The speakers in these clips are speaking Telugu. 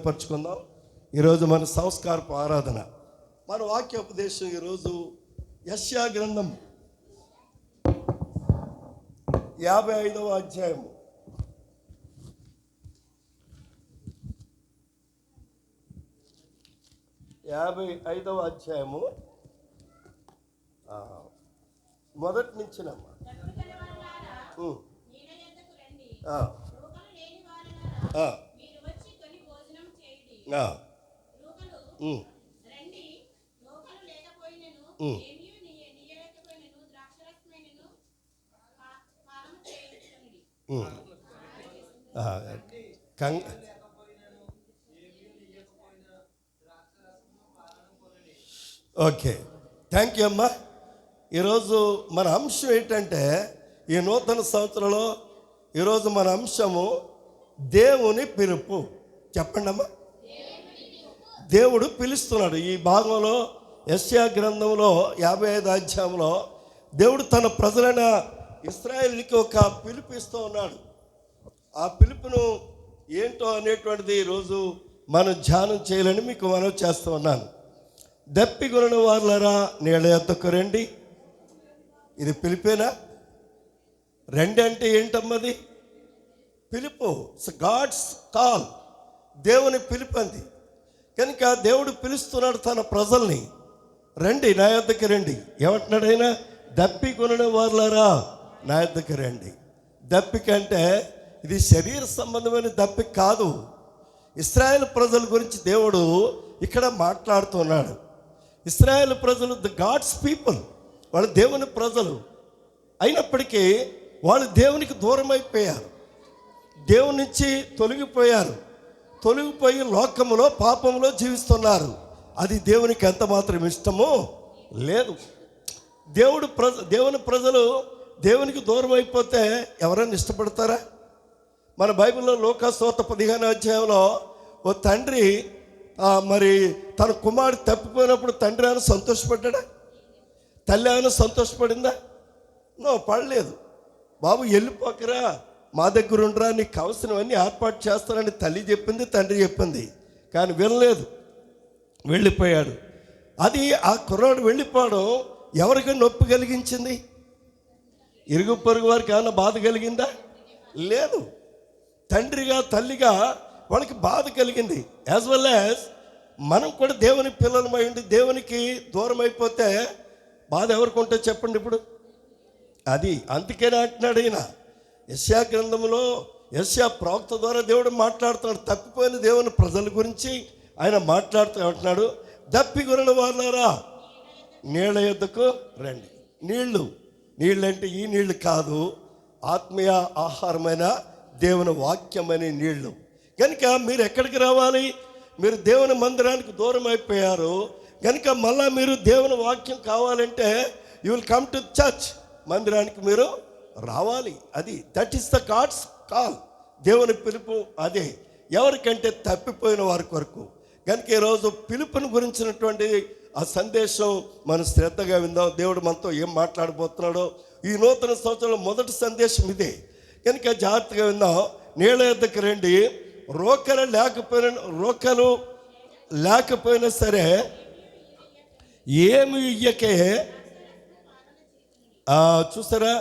పరుచుకుందాం. ఈరోజు మన సంస్కారపు ఆరాధన, మన వాక్యోపదేశం ఈరోజు యెషయా గ్రంథం 55వ అధ్యాయము. మొదటి నుంచినమ్మా. ఓకే, థ్యాంక్ యూ అమ్మా. ఈరోజు మన అంశం ఏంటంటే, ఈ నూతన సంవత్సరంలో ఈరోజు మన అంశము దేవుని పిలుపు. చెప్పండి అమ్మా. దేవుడు పిలుస్తున్నాడు. ఈ భాగంలో యెషయా గ్రంథంలో 55వ అధ్యాయంలో దేవుడు తన ప్రజలైన ఇశ్రాయేలుకి ఒక పిలుపు ఇస్తూ ఉన్నాడు. ఆ పిలుపును ఏంటో అనేటువంటిది ఈరోజు మనం ధ్యానం చేయాలని మీకు మనవి చేస్తూ ఉన్నాను. దప్పిగొనిన వారులారా నీళ్ళ యొద్దకు రండి. ఇది పిలిపేనా? రండి అంటే ఏంటమ్మది? పిలుపు. గాడ్స్ కాల్, దేవుని పిలుపు అంది. కనుక దేవుడు పిలుస్తున్నాడు తన ప్రజల్ని, రండి నా యొద్దకు రండి. ఏమంటున్నాడు ఆయన? దప్పికొనిన వారులారా నా యొద్దకు రండి. దప్పిక అంటే ఇది శరీర సంబంధమైన దప్పిక కాదు. ఇశ్రాయేలు ప్రజల గురించి దేవుడు ఇక్కడ మాట్లాడుతున్నాడు. ఇశ్రాయేలు ప్రజలు ద గాడ్స్ పీపుల్, వాళ్ళు దేవుని ప్రజలు. అయినప్పటికీ వాళ్ళు దేవునికి దూరం అయిపోయారు, దేవుని నుంచి తొలగిపోయి లోకములో పాపంలో జీవిస్తున్నారు. అది దేవునికి ఎంత మాత్రం ఇష్టమో లేదు. దేవుని ప్రజలు దేవునికి దూరం అయిపోతే ఎవరైనా ఇష్టపడతారా? మన బైబిల్లో లూకాసువార్త 15వ అధ్యాయంలో ఓ తండ్రి మరి తన కుమారుడు తప్పిపోయినప్పుడు తండ్రి ఆయన సంతోషపడ్డా? తల్లి ఆయన సంతోషపడిందా? పడలేదు. బాబు వెళ్ళిపోకరా, మా దగ్గర ఉండరా, నీకు కావలసినవన్నీ ఏర్పాటు చేస్తానని తల్లి చెప్పింది, తండ్రి చెప్పింది. కానీ వినలేదు, వెళ్ళిపోయాడు. అది ఆ కుర్రాడు వెళ్ళిపోవడం ఎవరికి నొప్పి కలిగించింది? ఇరుగు పొరుగు వారికి ఏమైనా బాధ కలిగిందా? లేదు. తండ్రిగా తల్లిగా వాళ్ళకి బాధ కలిగింది. యాజ్ వెల్ యాజ్ మనం కూడా దేవుని పిల్లలమై ఉండి దేవునికి దూరం అయిపోతే బాధ ఎవరికి ఉంటే చెప్పండి ఇప్పుడు. అది అందుకనే అంటున్నాడు ఈయన యెషయా గ్రంథంలో, యెషయా ప్రవక్త ద్వారా దేవుడు మాట్లాడుతున్నాడు. తప్పిపోయిన దేవుని ప్రజల గురించి ఆయన మాట్లాడుతూ అంటున్నాడు, దప్పిగొనిన వారులారా నీళ్ళ యొద్దకు రండి. నీళ్ళు అంటే ఈ నీళ్లు కాదు, ఆత్మీయ ఆహారమైన దేవుని వాక్యమైన నీళ్లు. కనుక మీరు ఎక్కడికి రావాలి? మీరు దేవుని మందిరానికి దూరం అయిపోయారు కనుక మళ్ళా మీరు దేవుని వాక్యం కావాలంటే you will come to church, మందిరానికి మీరు రావాలి. అది that is the God's call, దేవుని పిలుపు. అదే ఎవరికంటే తప్పిపోయిన వారి కొరకు. కనుక ఈరోజు పిలుపుని గురించినటువంటి ఆ సందేశం మనం శ్రద్ధగా విందాం. దేవుడు మనతో ఏం మాట్లాడబోతున్నాడో. ఈ నూతన సంవత్సరంలో మొదటి సందేశం ఇదే. కనుక జాగ్రత్తగా విందాం. నీళ్ళ యొద్దకు రండి. రోకలు లేకపోయినా సరే ఏమి ఇయ్యకే. చూసారా,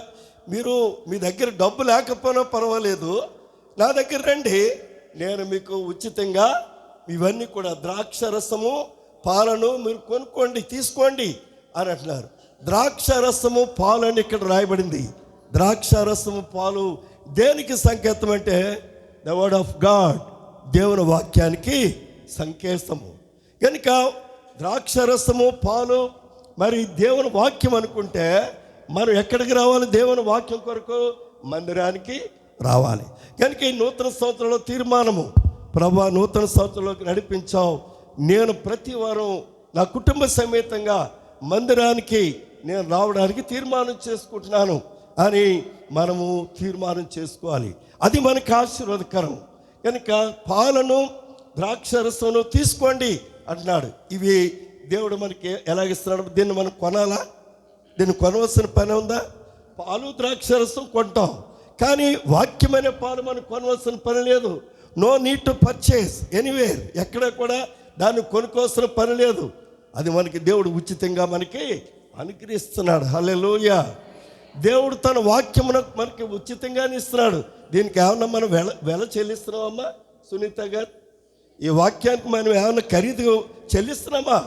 మీరు మీ దగ్గర డబ్బు లేకపోయినా పర్వాలేదు, నా దగ్గర రండి, నేను మీకు ఉచితంగా ఇవన్నీ కూడా ద్రాక్ష రసము పాలను మీరు కొనుక్కోండి, తీసుకోండి అని అంటున్నారు. ద్రాక్ష రసము పాలు అని ఇక్కడ రాయబడింది. ద్రాక్ష రసము పాలు దేనికి సంకేతం అంటే ద వర్డ్ ఆఫ్ గాడ్, దేవుని వాక్యానికి సంకేతము. కనుక ద్రాక్ష రసము పాలు మరి దేవుని వాక్యం అనుకుంటే మనం ఎక్కడికి రావాలి? దేవుని వాక్యం కొరకు మందిరానికి రావాలి. కనుక ఈ నూతన సంవత్సరంలో తీర్మానము, ప్రభా నూతన సంవత్సరంలోకి నడిపించావు, నేను ప్రతి వారం నా కుటుంబ సమేతంగా మందిరానికి నేను రావడానికి తీర్మానం చేసుకుంటున్నాను అని మనము తీర్మానం చేసుకోవాలి. అది మనకు ఆశీర్వాదకరం. కనుక పాలను ద్రాక్షరసమును తీసుకోండి అంటున్నాడు. ఇవి దేవుడు మనకి ఎలాగిస్తున్నాడు? దీన్ని మనం కొనాలా? దీన్ని కొనవలసిన పని ఉందా? పాలు ద్రాక్షరసం కొంటాం, కానీ వాక్యమైన పాలు మనం కొనవలసిన పని లేదు. No need to purchase anywhere, ఎక్కడ కూడా దాన్ని కొనుక్కోవాల్సిన పని లేదు. అది మనకి దేవుడు ఉచితంగా మనకి అనుగ్రహిస్తున్నాడు. హల్లెలూయా. దేవుడు తన వాక్యమును మనకి ఉచితంగానే ఇస్తున్నాడు. దీనికి ఏమన్నా మనం వెల చెల్లిస్తున్నామమ్మా సునీత గారు? ఈ వాక్యానికి మనం ఏమన్నా ఖరీదు చెల్లిస్తున్నామా?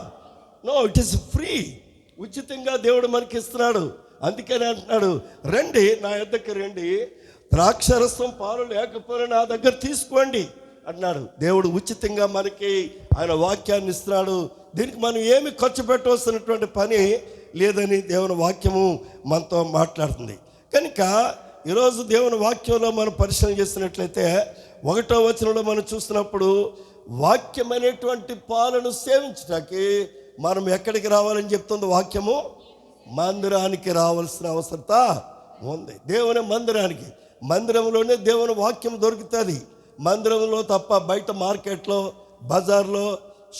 No, it is free. ఉచితంగా దేవుడు మనకి ఇస్తున్నాడు. అందుకని అంటున్నాడు, రండి నా యొద్దకు రండి, ద్రాక్షరసం పాలు లేకపోయినా నా దగ్గర తీసుకోండి అన్నాడు. దేవుడు ఉచితంగా మనకి ఆయన వాక్యాన్ని ఇస్తున్నాడు. దీనికి మనం ఏమి ఖర్చు పెట్టవలసినటువంటి పని లేదని దేవుని వాక్యము మనతో మాట్లాడుతుంది. కనుక ఈరోజు దేవుని వాక్యంలో మనం పరిశీలన చేసినట్లయితే 1వ వచనంలో మనం చూసినప్పుడు వాక్యం అనేటువంటి పాలను సేవించడానికి మనం ఎక్కడికి రావాలని చెప్తుంది వాక్యము? మందిరానికి రావాల్సిన అవసరత ఉంది. దేవుని మందిరానికి, మందిరంలోనే దేవుని వాక్యం దొరుకుతుంది. మందిరంలో తప్ప బయట మార్కెట్లో, బజార్లో,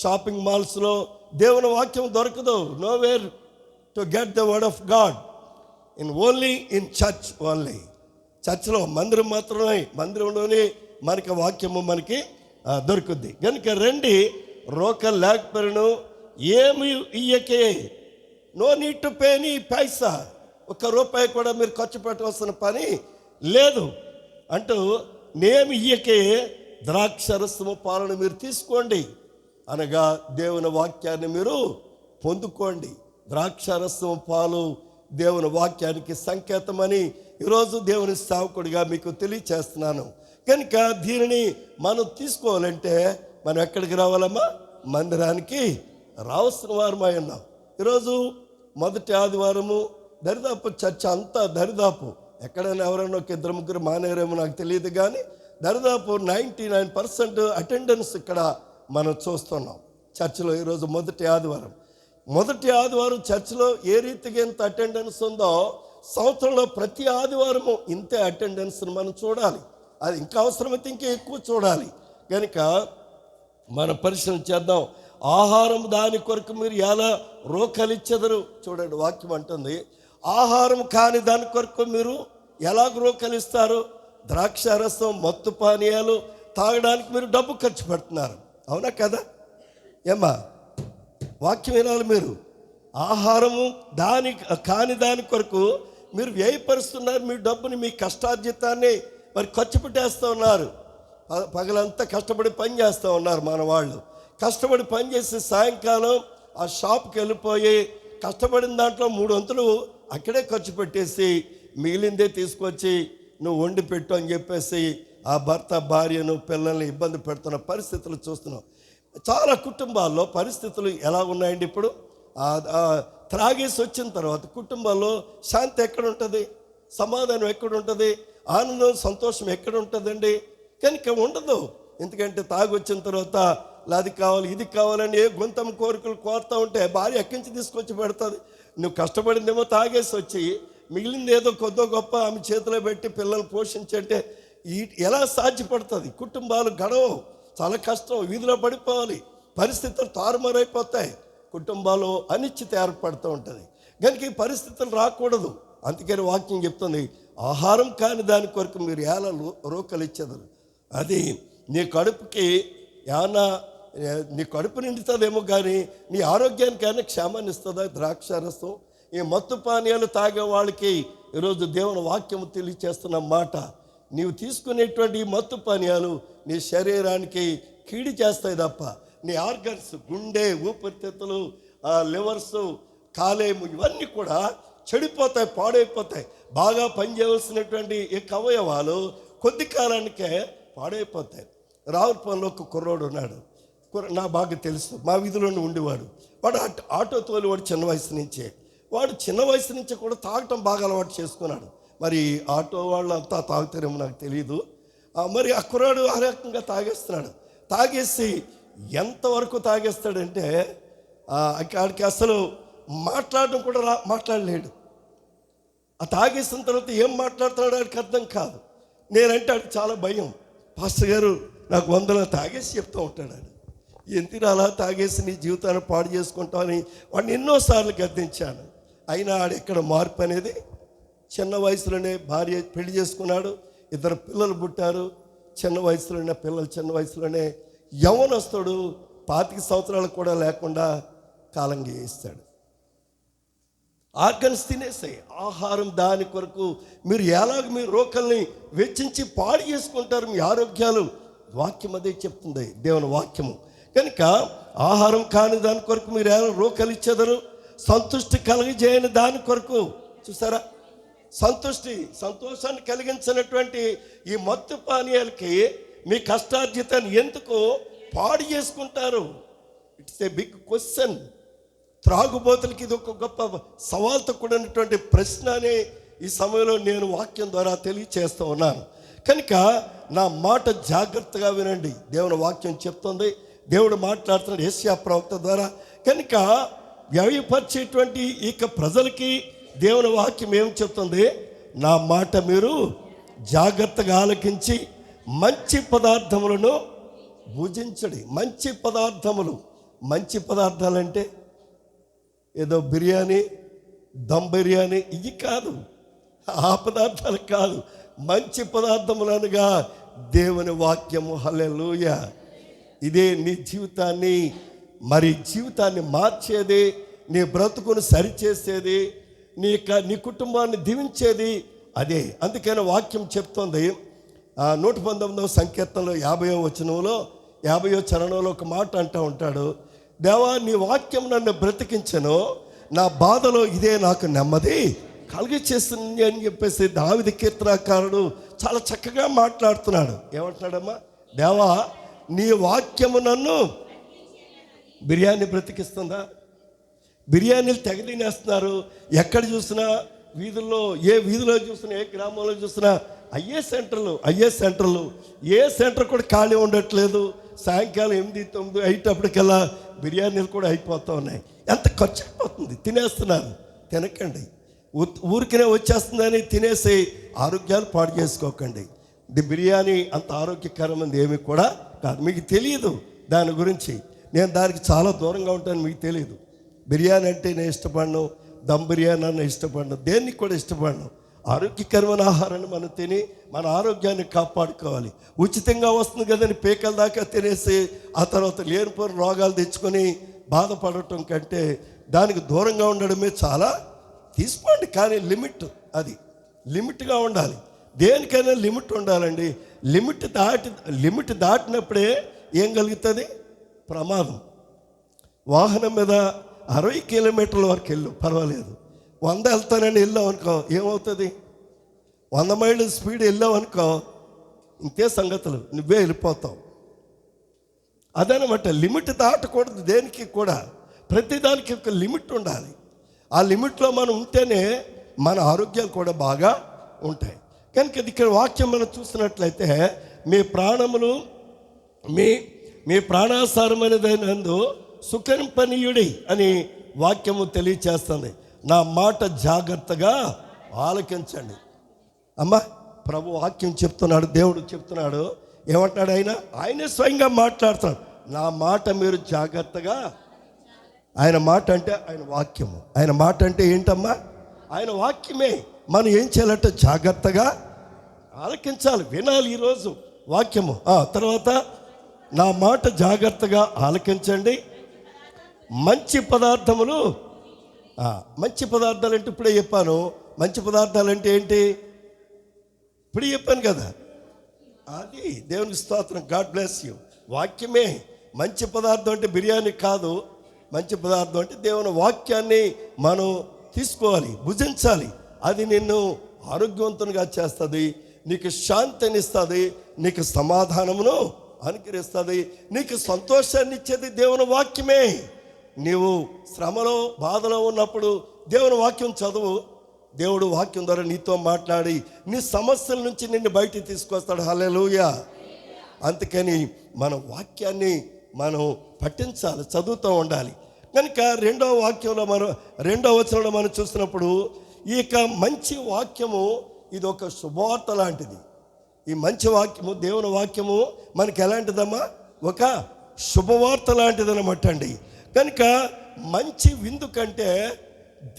షాపింగ్ మాల్స్లో దేవుని వాక్యం దొరకదు. Nowhere to get the word of God only in church. Only చర్చ్లో, మందిరం మాత్రమే, మందిరంలోనే మనకి వాక్యము మనకి దొరుకుద్ది. కనుక రండి, రోకలు లేకపోయినను ఏమి ఇయ్యకే, నో నీడ్ టు పే నీ పైసా, ₹1 కూడా మీరు ఖర్చు పెట్టవలసిన పని లేదు అంటూ, నేమి ఇయ్యకే ద్రాక్షరసము పాలను మీరు తీసుకోండి అనగా దేవుని వాక్యాన్ని మీరు పొందుకోండి. ద్రాక్షరసము పాలు దేవుని వాక్యానికి సంకేతమని ఈరోజు దేవుని సేవకుడిగా మీకు తెలియచేస్తున్నాను. కనుక దీనిని మనం తీసుకోవాలంటే మనం ఎక్కడికి రావాలమ్మా? మందిరానికి రావాల్సిన వారమై ఉన్నాం. ఈరోజు మొదటి ఆదివారము దరిదాపు చర్చ అంతా దరిదాపు, ఎక్కడైనా ఎవరైనా ఒక 2-3 మానేరేమో నాకు తెలియదు, కానీ దరిదాపు 99% అటెండెన్స్ ఇక్కడ మనం చూస్తున్నాం చర్చిలో. ఈరోజు మొదటి ఆదివారం చర్చిలో ఏ రీతిగా ఎంత అటెండెన్స్ ఉందో, సంవత్సరంలో ప్రతి ఆదివారము ఇంతే అటెండెన్స్ని మనం చూడాలి. అది ఇంకా అవసరమైతే ఇంకా ఎక్కువ చూడాలి. కనుక మనం పరిశీలన చేద్దాం. ఆహారం దాని కొరకు మీరు ఎలా రోకలిచ్చెదరు? చూడండి, వాక్యం అంటుంది, ఆహారం కాని దాని కొరకు మీరు ఎలా రోకలిస్తారు? ద్రాక్షారసం, మత్తు పానీయాలు తాగడానికి మీరు డబ్బు ఖర్చు పెడుతున్నారు, అవునా కదా? ఏమ్మా, వాక్యం వినాలి మీరు. ఆహారము కాని దాని కొరకు మీరు వ్యయపరుస్తున్నారు. మీ డబ్బుని, మీ కష్టార్జితాన్ని మరి ఖర్చు పెట్టేస్తూ ఉన్నారు. పగలంతా కష్టపడి పని చేస్తూ ఉన్నారు మన వాళ్ళు. కష్టపడి పని చేసి సాయంకాలం ఆ షాప్కి వెళ్ళిపోయి కష్టపడిన దాంట్లో 3 వంతులు అక్కడే ఖర్చు పెట్టేసి మిగిలిందే తీసుకొచ్చి నువ్వు వండి పెట్టు అని చెప్పేసి ఆ భర్త భార్యను పిల్లల్ని ఇబ్బంది పెడుతున్న పరిస్థితులు చూస్తున్నాం. చాలా కుటుంబాల్లో పరిస్థితులు ఎలా ఉన్నాయండి ఇప్పుడు? త్రాగేసి వచ్చిన తర్వాత కుటుంబాల్లో శాంతి ఎక్కడుంటుంది? సమాధానం ఎక్కడుంటుంది? ఆనందం, సంతోషం ఎక్కడ ఉంటుందండి? కనుక ఉండదు. ఎందుకంటే తాగి వచ్చిన తర్వాత అది కావాలి, ఇది కావాలని ఏ గొంతం కోరికలు కోరుతూ ఉంటే భార్య ఎక్కడి నుంచి తీసుకొచ్చి పెడుతుంది? నువ్వు కష్టపడిందేమో తాగేసి వచ్చి మిగిలింది ఏదో కొద్దో గొప్ప ఆమె చేతిలో పెట్టి పిల్లలు పోషించంటే ఎలా సాధ్యపడుతుంది? కుటుంబాలు గడవవు, చాలా కష్టం, వీధిలో పడిపోవాలి, పరిస్థితులు తారుమారైపోతాయి, కుటుంబాలు అనిశ్చిత ఏర్పడుతూ ఉంటుంది. కనుక ఈ పరిస్థితులు రాకూడదు. అందుకని వాక్యం చెప్తుంది, ఆహారం కాని దాని కొరకు మీరు ఎలా రోకలిచ్చెదరు? అది నీ కడుపుకి ఏమన్నా, నీ కడుపు నిండుతుందేమో కానీ నీ ఆరోగ్యానికి ఏమైనా క్షేమాన్ని ఇస్తుందా ద్రాక్షారసం? ఈ మత్తు పానీయాలు తాగే వాళ్ళకి ఈరోజు దేవుని వాక్యము తెలియచేస్తున్న మాట, నీవు తీసుకునేటువంటి ఈ మత్తు పానీయాలు నీ శరీరానికి కీడి చేస్తాయి తప్ప నీ ఆర్గన్స్, గుండె, ఊపిరితిత్తులు, లివర్స్, కాలేయము ఇవన్నీ కూడా చెడిపోతాయి, పాడైపోతాయి. బాగా పనిచేయవలసినటువంటి ఈ అవయవాలు కొద్ది కాలానికే పాడైపోతాయి. రావులపల్లిలో ఒక కుర్రోడు ఉన్నాడు, నాకు బాగా తెలుసు, మా వీధిలోనే ఉండేవాడు. వాడు ఆటో తోలేవాడు చిన్న వయసు నుంచే. వాడు చిన్న వయసు నుంచి కూడా తాగటం బాగా అలవాటు చేసుకున్నాడు. మరి ఆటో వాళ్ళు అంతా తాగుతారేమో నాకు తెలియదు. మరి ఆ కుర్రాడు ఆ రకంగా తాగేస్తున్నాడు. తాగేసి ఎంతవరకు తాగేస్తాడంటే ఆడికి అసలు మాట్లాడడం కూడా మాట్లాడలేడు. ఆ తాగేసిన తర్వాత ఏం మాట్లాడుతున్నాడు ఆడికి అర్థం కాదు. నేనంటే ఆడికి చాలా భయం. పాస్టర్ గారు నాకు 100 తాగేసి చెప్తూ ఉంటాడు. ఆడు ఎందుకు అలా తాగేసి నీ జీవితాన్ని పాడు చేసుకుంటామని వాడిని ఎన్నోసార్లు గద్దించాను. అయినా ఆడెక్కడ మార్పు అనేది? చిన్న వయసులోనే భార్య పెళ్లి చేసుకున్నాడు, 2 పిల్లలు పుట్టారు. చిన్న వయసులోనే పిల్లలు చిన్న వయసులోనే యవ్వనస్తుడు 25 సంవత్సరాలు కూడా లేకుండా కాలం గీయిస్తాడు. ఆర్గన్స్ తినేసాయి. ఆహారం దాని కొరకు మీరు ఎలాగ మీ రోకల్ని వెచ్చించి పాడు చేసుకుంటారు మీ ఆరోగ్యాలు. వాక్యం అదే చెప్తుంది, దేవుని వాక్యము. కనుక ఆహారం కాని దాని కొరకు మీరు ఎలా రోకలు ఇచ్చేదరు? సంతృష్టి కలిగజేయని దాని కొరకు. చూసారా, సంతోషాన్ని కలిగించినటువంటి ఈ మత్తు పానీయాలకి మీ కష్టార్జితాన్ని ఎందుకు పాడు చేసుకుంటారు? It's a big question. త్రాగుబోతులకి ఇది ఒక గొప్ప సవాల్తో కూడినటువంటి ప్రశ్న అని ఈ సమయంలో నేను వాక్యం ద్వారా తెలియచేస్తూ ఉన్నాను. కనుక నా మాట జాగ్రత్తగా వినండి. దేవుని వాక్యం చెప్తుంది, దేవుడు మాట్లాడుతున్నాడు యెషయా ప్రవక్త ద్వారా. కనుక వ్యయపరిచేటువంటి ఇక ప్రజలకి దేవుని వాక్యం ఏం చెప్తుంది? నా మాట మీరు జాగ్రత్తగా ఆలకించి మంచి పదార్థములను భుజించడి. మంచి పదార్థాలంటే ఏదో బిర్యానీ, దమ్ బిర్యానీ ఇవి కాదు, ఆ పదార్థాలు కాదు. మంచి పదార్థములనగా దేవుని వాక్యము. హల్లెలూయా. ఇదే నీ జీవితాన్ని మార్చేది, నీ బ్రతుకును సరిచేసేది, నీ కుటుంబాన్ని దీవించేది అదే. అందుకని వాక్యం చెప్తుంది 119వ సంకీర్తనలో 50వ వచనంలో 50వ చరణంలో ఒక మాట అంటూ ఉంటాడు, దేవా నీ వాక్యం నన్ను బ్రతికించను, నా బాధలో ఇదే నాకు నెమ్మది కలిగచేస్తుంది అని చెప్పేసి దావీదు కీర్తనకారుడు చాలా చక్కగా మాట్లాడుతున్నాడు. ఏమంటున్నాడమ్మా? దేవా నీ వాక్యము నన్ను. బిర్యానీ బ్రతికిస్తుందా? బిర్యానీలు తెగ తినేస్తున్నారు. ఎక్కడ చూసినా వీధుల్లో, ఏ వీధిలో చూసినా, ఏ గ్రామంలో చూసినా అయ్యే సెంటర్లు. ఏ సెంటర్ కూడా ఖాళీ ఉండట్లేదు. సాయంకాలం 8, 9 అయ్యేటప్పటికల్లా బిర్యానీలు కూడా అయిపోతూ ఉన్నాయి. ఎంత ఖర్చు అయిపోతుంది, తినేస్తున్నారు. తినకండి, ఊరికనే వచ్చేస్తుందని తినేసి ఆరోగ్యాలు పాడు చేసుకోకండి. ఇది బిర్యానీ అంత ఆరోగ్యకరమైనది ఏమి కూడా కాదు. మీకు తెలియదు దాని గురించి. నేను దానికి చాలా దూరంగా ఉంటాను, మీకు తెలియదు. బిర్యానీ అంటే నేను ఇష్టపడను, దమ్ బిర్యానీ అన్న ఇష్టపడను, దేనికి కూడా ఇష్టపడను. ఆరోగ్యకరమైన ఆహారాన్ని మనం తిని మన ఆరోగ్యాన్ని కాపాడుకోవాలి. ఉచితంగా వస్తుంది కదని పేకల దాకా తినేసి ఆ తర్వాత లేనిపోని రోగాలు తెచ్చుకొని బాధపడటం కంటే దానికి దూరంగా ఉండడమే చాలా. తీసుకోండి, కానీ లిమిట్గా ఉండాలి. దేనికైనా లిమిట్ ఉండాలండి. లిమిట్ దాటినప్పుడే ఏం కలుగుతుంది? ప్రమాదం. వాహనం మీద 60 కిలోమీటర్ల వరకు వెళ్ళు, పర్వాలేదు. 100 వెళ్తానని వెళ్ళావు అనుకో, ఏమవుతుంది? 100 మైళ్ళు స్పీడ్ వెళ్ళావు అనుకో, ఇంతే సంగతులు, నువ్వే వెళ్ళిపోతావు. అదనమాట. లిమిట్ దాటకూడదు దేనికి కూడా. ప్రతిదానికి ఒక లిమిట్ ఉండాలి. ఆ లిమిట్లో మనం ఉంటేనే మన ఆరోగ్యాలు కూడా బాగా ఉంటాయి. కనుక ఇక్కడ వాక్యం మనం చూసినట్లయితే మీ ప్రాణములు మీ ప్రాణాసారమైనదైనందు సుఖంపనీయుడి అని వాక్యము తెలియచేస్తుంది. నా మాట జాగ్రత్తగా ఆలకించండి. అమ్మా, ప్రభు వాక్యం చెప్తున్నాడు, దేవుడు చెప్తున్నాడు. ఏమంటాడు? ఆయనే స్వయంగా మాట్లాడుతున్నాడు. నా మాట మీరు జాగ్రత్తగా. ఆయన మాట అంటే ఆయన వాక్యము. ఆయన మాట అంటే ఏంటమ్మా? ఆయన వాక్యమే. మనం ఏం చేయాలంటే జాగ్రత్తగా ఆలకించాలి, వినాలి ఈరోజు వాక్యము. తర్వాత నా మాట జాగ్రత్తగా ఆలకించండి. మంచి పదార్థములు. మంచి పదార్థాలు అంటే ఇప్పుడే చెప్పాను. మంచి పదార్థాలు అంటే ఏంటి? ఇప్పుడే చెప్పాను కదా. అది దేవునికి స్తోత్రం. God bless you. వాక్యమే మంచి పదార్థం. అంటే బిర్యానీ కాదు. మంచి పదార్థం అంటే దేవుని వాక్యాన్ని మనం తీసుకోవాలి, భుజించాలి. అది నిన్ను ఆరోగ్యవంతునిగా చేస్తుంది, నీకు శాంతిని ఇస్తుంది, నీకు సమాధానమును అనుగ్రహిస్తుంది, నీకు సంతోషాన్ని ఇచ్చేది దేవుని వాక్యమే. నీవు శ్రమలో, బాధలో ఉన్నప్పుడు దేవుని వాక్యం చదువు. దేవుడు వాక్యం ద్వారా నీతో మాట్లాడి నీ సమస్యల నుంచి నిన్ను బయటికి తీసుకొస్తాడు. హల్లెలూయా. అందుకని మన వాక్యాన్ని మనం పఠించాలి, చదువుతూ ఉండాలి. కనుక రెండవ వచనంలో మనం చూసినప్పుడు ఇక మంచి వాక్యము ఇది ఒక శుభవార్త లాంటిది. ఈ మంచి వాక్యము, దేవుని వాక్యము మనకి ఎలాంటిదమ్మా? ఒక శుభవార్త లాంటిది అనమాట అండి. కనుక మంచి విందు కంటే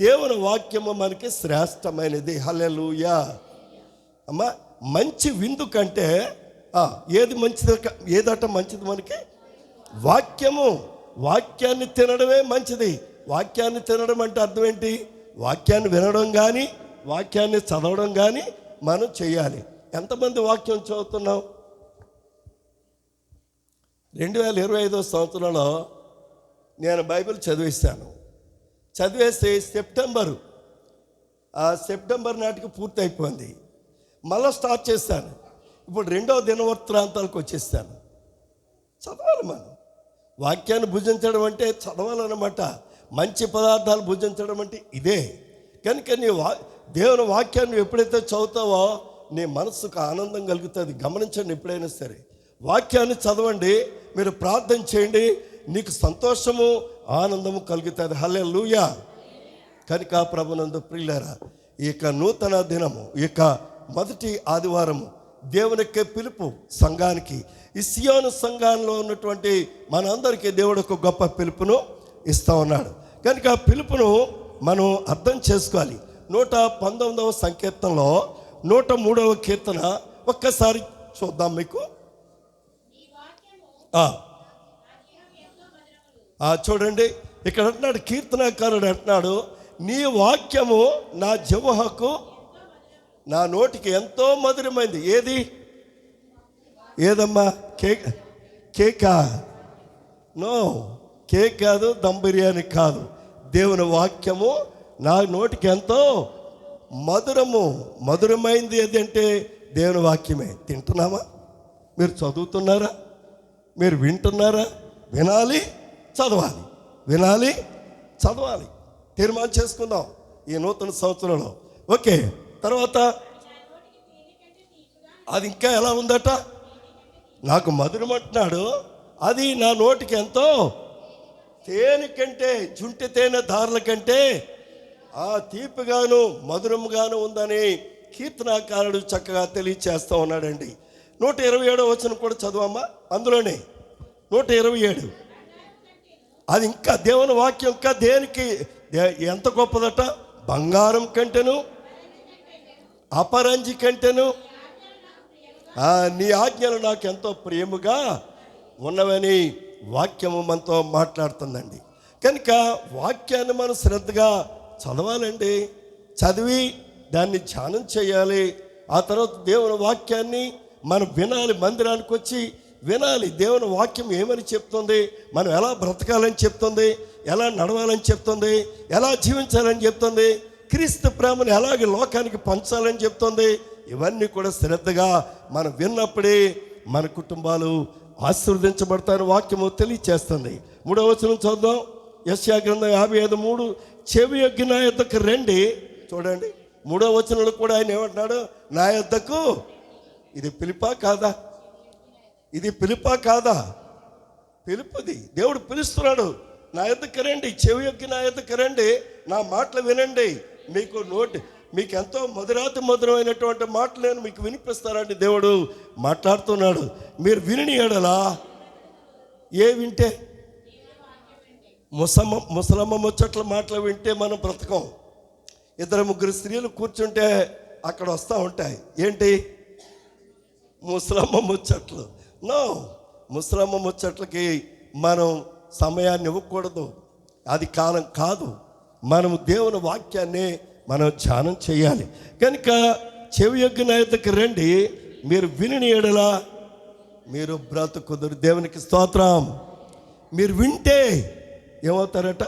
దేవుని వాక్యము మనకి శ్రేష్టమైనది. హల్లెలూయా. అమ్మా, మంచి విందు కంటే ఏది మంచిది, ఏదట మంచిది మనకి? వాక్యము. వాక్యాన్ని తినడమే మంచిది. వాక్యాన్ని తినడం అంటే అర్థం ఏంటి? వాక్యాన్ని వినడం కానీ వాక్యాన్ని చదవడం కానీ మనం చేయాలి. ఎంతమంది వాక్యం చదువుతున్నాం? 2025 సంవత్సరంలో నేను బైబిల్ చదివేసి సెప్టెంబర్ నాటికి పూర్తి అయిపోయింది. మళ్ళీ స్టార్ట్ చేశాను. ఇప్పుడు 2వ దినవృత్తాంతాలకు వచ్చేసాను. చదవాలి. మనం వాక్యాన్ని భుజించడం అంటే చదవాలన్నమాట. మంచి పదార్థాలు భుజించడం అంటే ఇదే. కనుక నీ దేవుని వాక్యాన్ని ఎప్పుడైతే చదువుతావో నీ మనసుకు ఆనందం కలుగుతుంది. గమనించండి, ఎప్పుడైనా సరే వాక్యాన్ని చదవండి, మీరు ప్రార్థన చేయండి, నీకు సంతోషము ఆనందము కలుగుతుంది. హల్లెలూయా. కనుక ప్రభునందు ప్రియులారా, ఈ యొక్క నూతన దినము, ఈ యొక్క మొదటి ఆదివారము దేవునికి పిలుపు సంఘానికి, ఈ సియోను సంఘంలో ఉన్నటువంటి మనందరికీ దేవుడు ఒక గొప్ప పిలుపును ఇస్తూ ఉన్నాడు. కనుక ఆ పిలుపును మనం అర్థం చేసుకోవాలి. 119వ సంకీర్తనలో 103వ కీర్తన ఒక్కసారి చూద్దాం. మీకు చూడండి, ఇక్కడ అంటున్నాడు, కీర్తనకారుడు అంటున్నాడు, నీ వాక్యము నా జిహ్వకు, నా నోటికి ఎంతో మధురమైంది. ఏదమ్మా? కేకా? నో, కేక్ కాదు, దమ్ బిర్యానీ కాదు. దేవుని వాక్యము నా నోటికి ఎంతో మధురమైంది. ఏదంటే దేవుని వాక్యమే. తింటున్నామా? మీరు చదువుతున్నారా? మీరు వింటున్నారా? వినాలి, చదవాలి. తీర్మానం చేసుకుందాం ఈ నూతన సంవత్సరంలో. ఓకే, తర్వాత అది ఇంకా ఎలా ఉందట? నాకు మధురం అంటున్నాడు. అది నా నోటికి ఎంతో తేనె కంటే, జుంటి తేనె ధారల కంటే తీపిగాను మధురంగాను ఉందని కీర్తనాకారుడు చక్కగా తెలియచేస్తూ ఉన్నాడండి. 127వ వచనం కూడా చదవమ్మా. అందులోనే 127. అది ఇంకా దేవుని వాక్యం ఇంకా దేనికి ఎంత గొప్పదట? బంగారం కంటేను, అపరంజి కంటేను నీ ఆజ్ఞలు నాకు ఎంతో ప్రియముగా ఉన్నవని వాక్యము మనతో మాట్లాడుతుందండి. కనుక వాక్యాన్ని మనం శ్రద్ధగా చదవాలండి. చదివి దాన్ని ధ్యానం చేయాలి. ఆ తర్వాత దేవుని వాక్యాన్ని మనం వినాలి. మందిరానికి వచ్చి వినాలి. దేవుని వాక్యం ఏమని చెప్తుంది, మనం ఎలా బ్రతకాలని చెప్తుంది, ఎలా నడవాలని చెప్తుంది, ఎలా జీవించాలని చెప్తుంది, క్రీస్తు ప్రేమను ఎలాగే లోకానికి పంచాలని చెప్తుంది. ఇవన్నీ కూడా శ్రద్ధగా మనం విన్నప్పుడే మన కుటుంబాలు ఆశీర్వదించబడతారు. వాక్యము తెలియచేస్తుంది. 3వ వచనం చదువుదాం. యెషయా గ్రంథం 55:3. చెవి యొగ్గి నా యొద్దకు రండి. చూడండి, 3వ వచనంలో కూడా ఆయన ఏమంటున్నాడు? నా యొద్దకు. ఇది పిలుపా కాదా? పిలుపుది. దేవుడు పిలుస్తున్నాడు. నా యొద్దకు రండి, చెవి యొగ్గి నా యొద్దకు రండి, నా మాటలు వినండి, మీకు ఎంతో మధురమైనటువంటి మాటలు నేను మీకు వినిపిస్తానండి. దేవుడు మాట్లాడుతున్నాడు. మీరు విని ఎడలా వింటే? ముసలమ్మ ముచ్చట్ల మాటలు వింటే మనం బ్రతకం. 2-3 స్త్రీలు కూర్చుంటే అక్కడ వస్తూ ఉంటాయి. ఏంటి? ముసలమ్మ ముచ్చట్లు. నో, ముసలమ్మ ముచ్చట్లకి మనం సమయాన్ని ఇవ్వకూడదు. అది కాలం కాదు. మనము దేవుని వాక్యాన్ని మనం ధ్యానం చేయాలి. కనుక చెవి యొగ్గి నా యొద్దకు రండి, మీరు విని ఎడలా మీరు బ్రతుకుదురు. దేవునికి స్తోత్రం. మీరు వింటే ఏమవుతారట?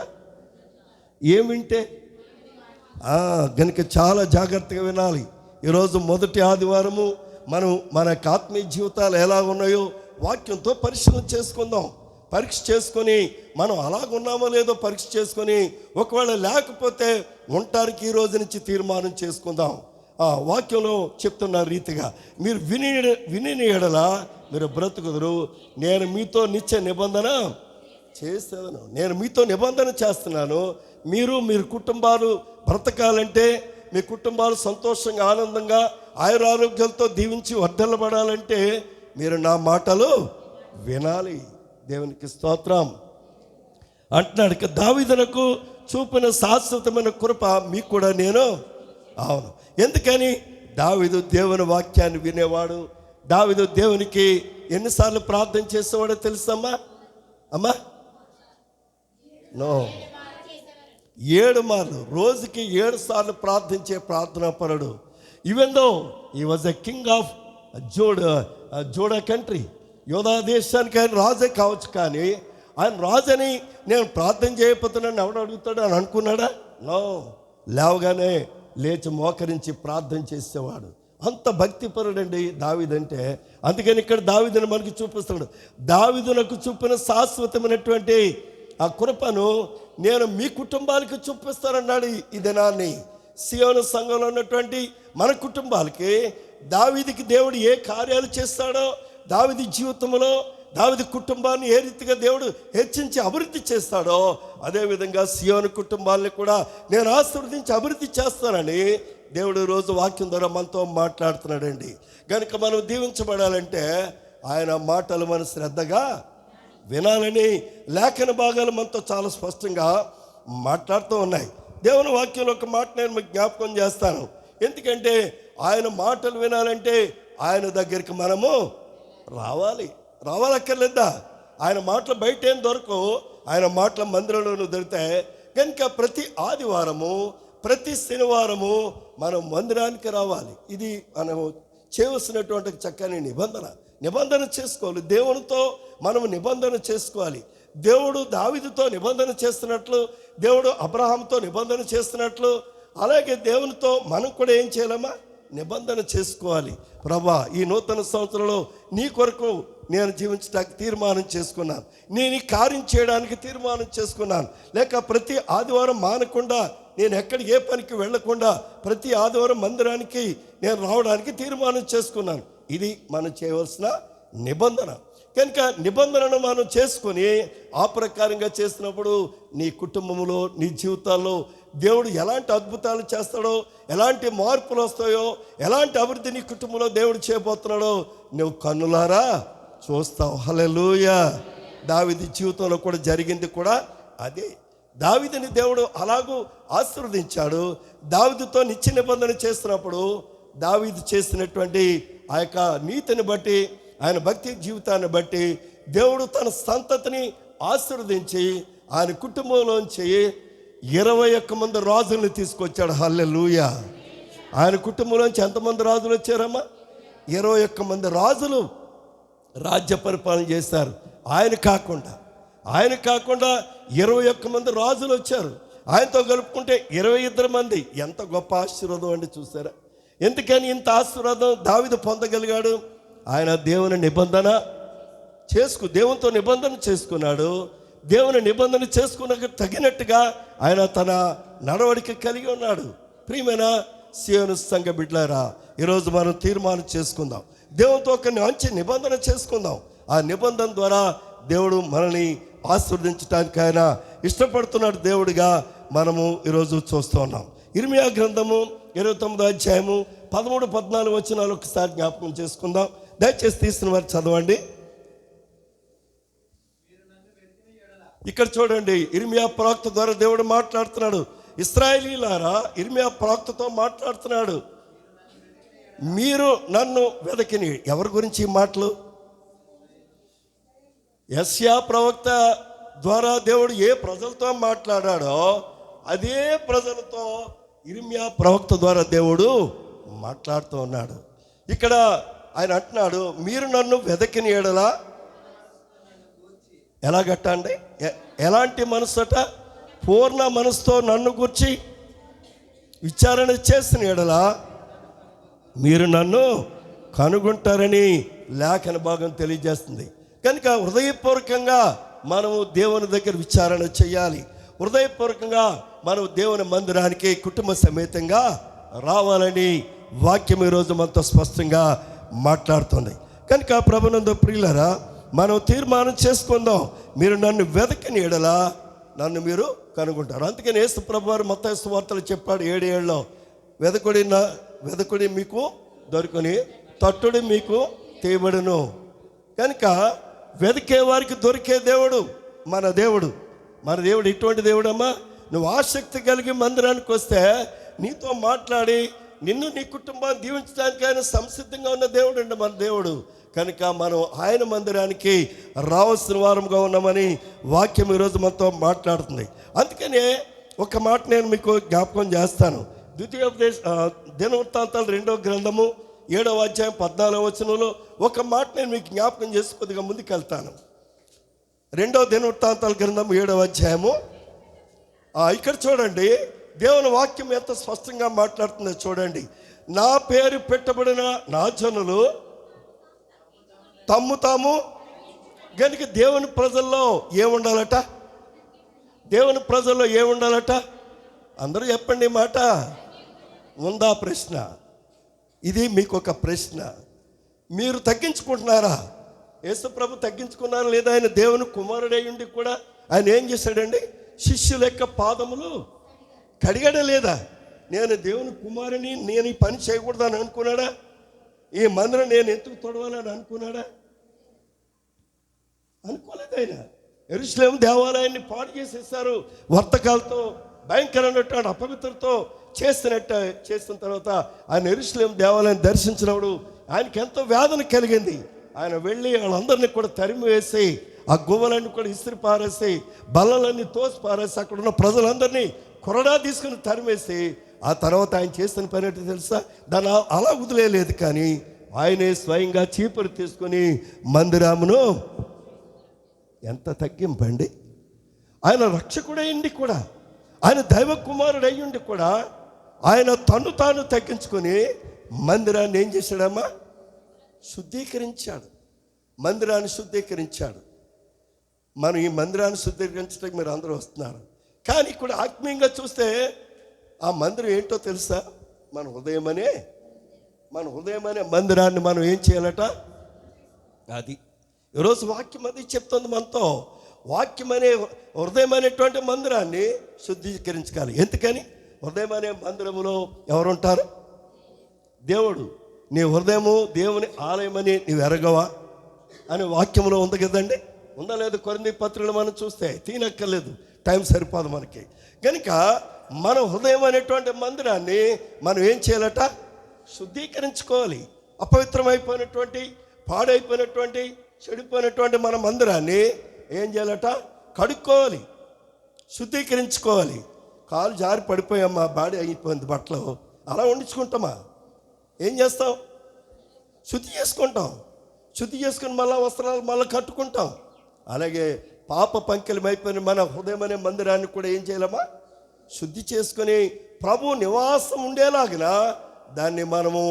ఏం వింటే? కనుక చాలా జాగ్రత్తగా వినాలి. ఈరోజు మొదటి ఆదివారము మనం మన ఆత్మీయ జీవితాలు ఎలా ఉన్నాయో వాక్యంతో పరిశీలన చేసుకుందాం. పరీక్ష చేసుకొని మనం అలాగున్నామో లేదో పరీక్ష చేసుకొని, ఒకవేళ లేకపోతే ఉండటానికి ఈ రోజు నుంచి తీర్మానం చేసుకుందాం. వాక్యంలో చెప్తున్న రీతిగా మీరు విని ఎడలా మీరు బ్రతుకుదురు. నేను మీతో నిత్య నిబంధన చేస్తాను. నేను మీతో నిబంధన చేస్తున్నాను. మీరు కుటుంబాలు బ్రతకాలంటే, మీ కుటుంబాలు సంతోషంగా ఆనందంగా ఆయురారోగ్యాలతో దీవించి వర్ధలబడాలంటే మీరు నా మాటలు వినాలి. దేవునికి స్తోత్రం. అంటున్నాడు, దావీదునకు చూపిన శాశ్వతమైన కృప మీకు కూడా నేను. అవును. ఎందుకని? దావీదు దేవుని వాక్యాన్ని వినేవాడు, దావీదు దేవునికి ఎన్నిసార్లు ప్రార్థన చేసేవాడో తెలుసమ్మా? అమ్మా నో 7 మార్లు, రోజుకి 7 సార్లు ప్రార్థించే ప్రార్థనా పరుడు. Even though he was a king of Judah country, యోధా దేశానికి ఆయన రాజే కావచ్చు, కానీ ఆయన రాజని నేను ప్రార్థన చేయకపోతున్నాను ఎవడు అడుగుతాడు అని అనుకున్నాడా? నో, లేవగానే లేచి మోకరించి ప్రార్థన చేసేవాడు. అంత భక్తిపరుడండి దావీదంటే. అందుకని ఇక్కడ దావీదుని మనకి చూపిస్తాడు. దావీదునకు చూపిన శాశ్వతమైనటువంటి ఆ కృపను నేను మీ కుటుంబాలకి చూపిస్తానన్నాడు. ఈ దినాన్ని సియోను సంఘంలో ఉన్నటువంటి మన కుటుంబాలకి దావీదుకి దేవుడు ఏ కార్యాలు చేస్తాడో, దావీదు జీవితంలో దావీదు కుటుంబాన్ని ఏ రీతిగా దేవుడు హెచ్చించి అభివృద్ధి చేస్తాడో, అదేవిధంగా సియోను కుటుంబాలని కూడా నేను ఆశీర్వదించి అభివృద్ధి చేస్తానని దేవుడు రోజు వాక్యం ద్వారా మనతో మాట్లాడుతున్నాడండి. కనుక మనం దీవించబడాలంటే ఆయన మాటలు మనం శ్రద్ధగా వినాలని లేఖన భాగాలు మనతో చాలా స్పష్టంగా మాట్లాడుతూ ఉన్నాయి. దేవుని వాక్యంలో ఒక మాట నేను మీకు జ్ఞాపకం చేస్తాను. ఎందుకంటే ఆయన మాటలు వినాలంటే ఆయన దగ్గరికి మనము రావాలక్కర్లేదా? ఆయన మాటలు బయట ఏం దొరకవు, ఆయన మాటల మందిరంలోనూ దొరుకుతాయి. కనుక ప్రతి ఆదివారము ప్రతి శనివారము మనం మందిరానికి రావాలి. ఇది మనం చేయవలసినటువంటి చక్కని నిబంధన చేసుకోవాలి. దేవునితో మనం నిబంధన చేసుకోవాలి. దేవుడు దావీదుతో నిబంధన చేస్తున్నట్లు, దేవుడు అబ్రహాంతో నిబంధన చేస్తున్నట్లు, అలాగే దేవునితో మనం కూడా ఏం చేయాలమ్మా? నిబంధన చేసుకోవాలి. ప్రభా, ఈ నూతన సంవత్సరంలో నీ కొరకు నేను జీవించడానికి తీర్మానం చేసుకున్నాను, నేను ఈ కార్యం చేయడానికి తీర్మానం చేసుకున్నాను. లేక ప్రతి ఆదివారం మానకుండా నేను ఎక్కడికి ఏ పనికి వెళ్లకుండా ప్రతి ఆదివారం మందిరానికి నేను రావడానికి తీర్మానం చేసుకున్నాను. ఇది మనం చేయవలసిన నిబంధన. కనుక నిబంధనను మనం చేసుకొని ఆ ప్రకారంగా చేసినప్పుడు నీ కుటుంబంలో, నీ జీవితాల్లో దేవుడు ఎలాంటి అద్భుతాలు చేస్తాడో, ఎలాంటి మార్పులు వస్తాయో, ఎలాంటి అభివృద్ధి నీ కుటుంబంలో దేవుడు చేయబోతున్నాడో నువ్వు కన్నులారా చూస్తావు. హల్లెలూయా. దావీదు జీవితంలో కూడా జరిగింది కూడా అదే. దావీదుని దేవుడు అలాగూ ఆశీర్వదించాడు. దావీదుతో నిత్య నిబంధన చేస్తున్నప్పుడు దావీదు చేసినటువంటి ఆ యొక్క నీతిని బట్టి, ఆయన భక్తి జీవితాన్ని బట్టి దేవుడు తన సంతతిని ఆశీర్వదించి ఆయన కుటుంబంలోంచి 21 మంది రాజుల్ని తీసుకొచ్చాడు. హల్లెలూయా. ఆయన కుటుంబంలోంచి ఎంతమంది రాజులు వచ్చారమ్మా? 21 మంది రాజులు రాజ్య పరిపాలన చేశారు. ఆయన కాకుండా 21 మంది రాజులు వచ్చారు. ఆయనతో కలుపుకుంటే 22 మంది. ఎంత గొప్ప ఆశీర్వాదం అండి, చూసారా? ఎందుకని ఇంత ఆశీర్వాదం దావీదు పొందగలిగాడు? ఆయన దేవునితో నిబంధన చేసుకున్నాడు. దేవుని నిబంధన చేసుకున్న తగినట్టుగా ఆయన తన నడవడిక కలిగి ఉన్నాడు. ప్రియమైన సియోను సంఘ బిడ్డలారా, ఈరోజు మనం తీర్మానం చేసుకుందాం, దేవునితో ఒక మంచి నిబంధన చేసుకుందాం. ఆ నిబంధన ద్వారా దేవుడు మనల్ని ఆశీర్వదించడానికి ఆయన ఇష్టపడుతున్నాడు దేవుడిగా మనము ఈరోజు చూస్తూ ఉన్నాం. ఇర్మియా గ్రంథము 29వ అధ్యాయము 13-14 వచనాలు ఒకసారి జ్ఞాపకం చేసుకుందాం. దయచేసి తీసిన వారు చదవండి. ఇక్కడ చూడండి, ఇర్మియా ప్రవక్త ద్వారా దేవుడు మాట్లాడుతున్నాడు. ఇశ్రాయేలీయులారా, ఇర్మియా ప్రవక్తతో మాట్లాడుతున్నాడు. మీరు నన్ను వెదకిని. ఎవరి గురించి ఈ మాటలు? యెషయా ప్రవక్త ద్వారా దేవుడు ఏ ప్రజలతో మాట్లాడాడో అదే ప్రజలతో ఇర్మియా ప్రవక్త ద్వారా దేవుడు మాట్లాడుతూ ఉన్నాడు. ఇక్కడ ఆయన అంటున్నాడు, మీరు నన్ను వెదకిన ఎడల ఎలాగట్టండి? ఎలాంటి మనసుట? పూర్ణ మనసుతో నన్ను గురించి విచారణ చేసిన ఎడల మీరు నన్ను కనుగొంటారని లేఖన భాగం తెలియజేస్తుంది. కనుక హృదయపూర్వకంగా మనము దేవుని దగ్గర విచారణ చేయాలి. హృదయపూర్వకంగా మనం దేవుని మందిరానికి కుటుంబ సమేతంగా రావాలని వాక్యం ఈరోజు మనతో స్పష్టంగా మాట్లాడుతుంది. కనుక ప్రభునందు ప్రియులారా, మనం తీర్మానం చేసుకుందాం, మీరు నన్ను వెదకని ఎడల నన్ను మీరు కనుగొంటారు. అందుకని యేసు ప్రభు వారు మత్తయి సువార్తలో చెప్పాడు 7:7 వెదకుడి మీకు దొరుకుని, తట్టుడి మీకు తీయబడును. కనుక వెతికే వారికి దొరికే దేవుడు మన దేవుడు. ఇటువంటి దేవుడమ్మా. నువ్వు ఆసక్తి కలిగి మందిరానికి వస్తే నీతో మాట్లాడి నిన్ను నీ కుటుంబాన్ని దీవించడానికి ఆయన సంసిద్ధంగా ఉన్న దేవుడు అండి మన దేవుడు. కనుక మనం ఆయన మందిరానికి రావాల్సిన వారంగా ఉన్నామని వాక్యం ఈరోజు మనతో మాట్లాడుతుంది. అందుకనే ఒక మాట నేను మీకు జ్ఞాపకం చేస్తాను. దినవృత్తాంతాలు 2వ గ్రంథము 7వ అధ్యాయం 14వ వచనంలో ఒక మాట నేను మీకు జ్ఞాపకం చేసి కొద్దిగా ముందుకు వెళ్తాను. 2వ దినవృత్తాంతాల గ్రంథం 7వ అధ్యాయము. ఇక్కడ చూడండి, దేవుని వాక్యం ఎంత స్పష్టంగా మాట్లాడుతుందో చూడండి. నా పేరు పెట్టబడిన నా జనులు తమ్ము తాము కనుక దేవుని ప్రజల్లో ఏముండాలట? దేవుని ప్రజల్లో ఏముండాలట? అందరూ చెప్పండి మాట. ఉందా ప్రశ్న? ఇది మీకు ఒక ప్రశ్న. మీరు తగ్గించుకుంటున్నారా? యేసు ప్రభు తగ్గించుకున్నారా లేదా? ఆయన దేవుని కుమారుడై ఉండి కూడా ఆయన ఏం చేశాడండి? శిష్యుల యొక్క పాదములు కడిగాడా లేదా? నేను దేవుని కుమారుని, నేను ఈ పని చేయకూడదని అనుకున్నాడా? ఈ మందిరం నేను ఎందుకు తొడవాలని అనుకున్నాడా? అనుకోలేదు. ఆయన యెరూషలేము దేవాలయాన్ని పాడు చేసేసారు. వర్తకాలతో భయంకరమైనటువంటి అపవిత్రతో చేసిన తర్వాత ఆయన యెరూషలేము దేవాలయాన్ని దర్శించినప్పుడు ఆయనకి ఎంతో వేదన కలిగింది. ఆయన వెళ్ళి వాళ్ళందరినీ కూడా తరిమి వేసి, ఆ గువ్వలన్నీ కూడా ఇసిరి పారేసి, బల్లలన్నీ తోసి పారేసి, అక్కడ ఉన్న ప్రజలందరినీ కొరడా తీసుకుని తరిమేసి, ఆ తర్వాత ఆయన చేసిన పని ఏంటో తెలుసా? దాన్ని అలా వదిలేదు, కానీ ఆయనే స్వయంగా చీపురు తీసుకుని మందిరమును, ఎంత తగ్గింపండి! ఆయన రక్షకుడయ్యండి కూడా, ఆయన దైవ కుమారుడు అయ్యుండి కూడా ఆయన తను తాను తగ్గించుకొని మందిరాన్ని ఏం చేశాడమ్మా? శుద్ధీకరించాడు. మందిరాన్ని శుద్ధీకరించాడు. మనం ఈ మందిరాన్ని శుద్ధీకరించడానికి మీరు అందరూ వస్తున్నారు, కానీ ఇక్కడ ఆత్మీయంగా చూస్తే ఆ మందిరం ఏంటో తెలుసా? మన హృదయమనే మందిరాన్ని మనం ఏం చేయాలట? అది ఈరోజు వాక్యం అది చెప్తుంది మనతో. వాక్యం అనే హృదయం అనేటువంటి మందిరాన్ని శుద్ధీకరించాలి. ఎందుకని? హృదయం అనే మందిరములో ఎవరుంటారు? దేవుడు. నీ హృదయము దేవుని ఆలయమని నీవు ఎరగవా అని వాక్యంలో ఉంది కదండి. ఉందా లేదు? కొరింథీ పత్రికలు మనం చూస్తే తీనక్కర్లేదు, టైం సరిపోదు మనకి. కనుక మన హృదయం అనేటువంటి మందిరాన్ని మనం ఏం చేయాలట? శుద్ధీకరించుకోవాలి. అపవిత్రమైపోయినటువంటి, పాడైపోయినటువంటి, చెడిపోయినటువంటి మన మందిరాన్ని ఏం చేయాలట? కడుక్కోవాలి, శుద్ధీకరించుకోవాలి. కాలు జారి పడిపోయామా, బాడీ అయిపోయింది, బట్టలు అలా వండించుకుంటామా? ఏం చేస్తాం? శుద్ధి చేసుకుంటాం. శుద్ధి చేసుకుని మళ్ళీ వస్త్రాలు మళ్ళీ కట్టుకుంటాం. అలాగే పాప పంకిలమైపోయిన మన హృదయం అనే మందిరాన్ని కూడా ఏం చేయాలమ్మా? శుద్ధి చేసుకొని ప్రభు నివాసం ఉండేలాగిన దాన్ని మనము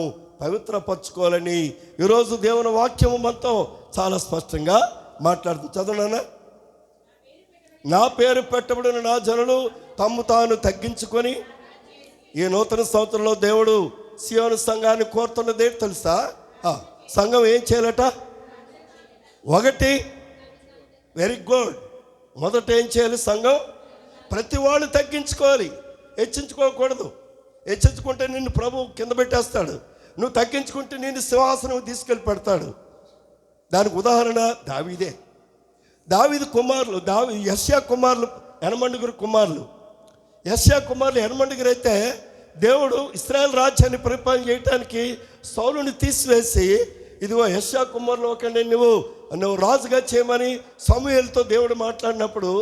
పవిత్రపరచుకోవాలని ఈరోజు దేవుని వాక్యము మనతో చాలా స్పష్టంగా మాట్లాడుతుంది. చదవనా? నా పేరు పెట్టబడిన నా జనులు తమ్ము తాను తగ్గించుకొని, ఈ నూతన సంవత్సరంలో దేవుడు సియోను సంఘాన్ని కోరుతున్నదే తెలుసా? సంఘం ఏం చేయాలట? ఒకటి, వెరీ గుడ్, మొదట ఏం చేయాలి? సంఘం ప్రతి వాళ్ళు తగ్గించుకోవాలి, హెచ్చించుకోకూడదు. హెచ్చించుకుంటే నిన్ను ప్రభు కింద పెట్టేస్తాడు. నువ్వు తగ్గించుకుంటే నిన్ను సింహాసనం తీసుకెళ్ళి పెడతాడు. దానికి ఉదాహరణ దావీదే. దావీదు కుమారులు, యెషయా కుమారులు 80 కుమారులు. యెషయా కుమారులు 80 అయితే దేవుడు ఇశ్రాయేల్ రాజ్యాన్ని పరిపాలన చేయడానికి సౌలుని తీసివేసి, ఇదిగో యెషయా కుమారులు ఒకరిని నువ్వు రాజుగా చేయమని సమూయేలుతో దేవుడు మాట్లాడినప్పుడు,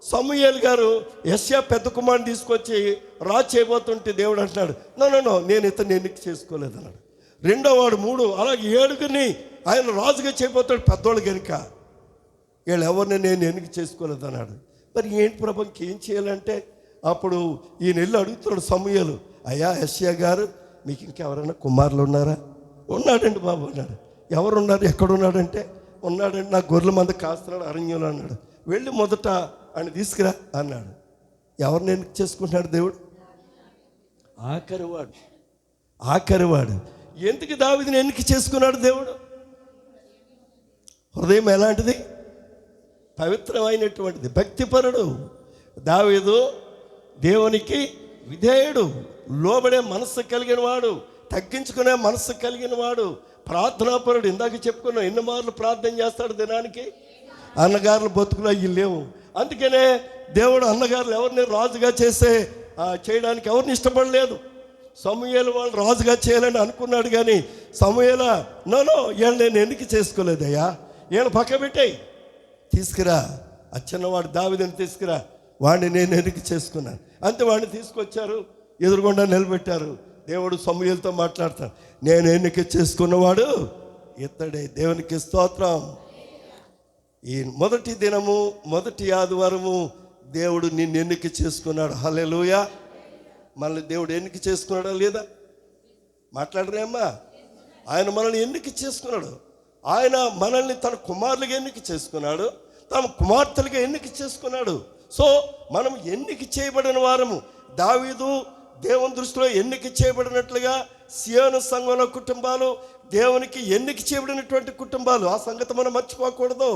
సమూయేలు గారు యెషయా పెద్ద కుమారుని తీసుకొచ్చి రాజు చేయబోతుంటే దేవుడు అంటున్నాడు, నో నేను ఇతన్ని ఎన్నిక చేసుకోలేదు అన్నాడు. రెండో వాడు 3, అలాగే 7 ఆయన రాజుగా చేయబోతాడు పెద్దోళ్ళు కనుక. వీళ్ళు ఎవరిని నేను ఎన్నిక చేసుకోలేదు అన్నాడు. మరి ఏంటి ప్రభుకి ఏం చేయాలంటే, అప్పుడు ఈయన వెళ్ళి అడుగుతున్నాడు సమూయేలు, అయ్యా యెషయా గారు, మీకు ఇంకెవరైనా కుమారులు ఉన్నారా? ఉన్నాడండి బాబు అన్నాడు. ఎవరున్నారు? ఎక్కడున్నాడంటే, ఉన్నాడండి, నా గొర్రెల మంద కాస్తున్నాడు అరణ్యంలో అన్నాడు. వెళ్ళి మొదట ఆయన తీసుకురా అన్నాడు. ఎవరిని ఎన్నిక చేసుకుంటున్నాడు దేవుడు? ఆఖరివాడు. ఎందుకు దావీదుని ఎన్నిక చేసుకున్నాడు దేవుడు? హృదయం ఎలాంటిది? పవిత్రమైనటువంటిది, భక్తిపరుడు. దావీదు దేవునికి విధేయుడు, లోబడే మనస్సు కలిగిన వాడు, తగ్గించుకునే మనస్సు కలిగిన వాడు, ప్రార్థనాపరుడు. ఇందాక చెప్పుకున్నాం, ఎన్ని మార్లు ప్రార్థన చేస్తాడు దినానికి? అన్నగారుల బతుకులు అయ్యి లేవు. అందుకనే దేవుడు అన్నగారులు ఎవరిని రాజుగా చేయడానికి ఎవరిని ఇష్టపడలేదు. సమూయేలు వాళ్ళు రాజుగా చేయాలని అనుకున్నాడు, కానీ సమూయేలా నో వీళ్ళు నేను ఎన్నిక చేసుకోలేదయ్యా, వీళ్ళు పక్క పెట్టాయి, తీసుకురా ఆ చిన్నవాడు దావీదుని తీసుకురా, వాడిని నేను ఎన్నిక చేసుకున్నాను. అంతే వాడిని తీసుకొచ్చారు, ఎదురుగుండా నిలబెట్టారు. దేవుడు సమూయేలుతో మాట్లాడతాడు, నేను ఎన్నిక చేసుకున్నవాడు ఇతడే. దేవునికి స్తోత్రం. ఈ మొదటి దినము, మొదటి ఆదివారము దేవుడు నిన్ను ఎన్నిక చేసుకున్నాడు. హల్లెలూయా. మనల్ని దేవుడు ఎన్నిక చేసుకున్నాడా లేదా? మాట్లాడరేమ్మా? ఆయన మనల్ని ఎన్నిక చేసుకున్నాడు. ఆయన మనల్ని తన కుమారులుగా ఎన్నిక చేసుకున్నాడు, తన కుమార్తెలుగా ఎన్నిక చేసుకున్నాడు. సో మనం ఎన్నిక చేయబడిన వారము. దావీదు దేవుని దృష్టిలో ఎన్నిక చేయబడినట్లుగా సియోను సంఘంలో కుటుంబాలు దేవునికి ఎన్నిక చేయబడినటువంటి కుటుంబాలు. ఆ సంగతి మనం మర్చిపోకూడదు.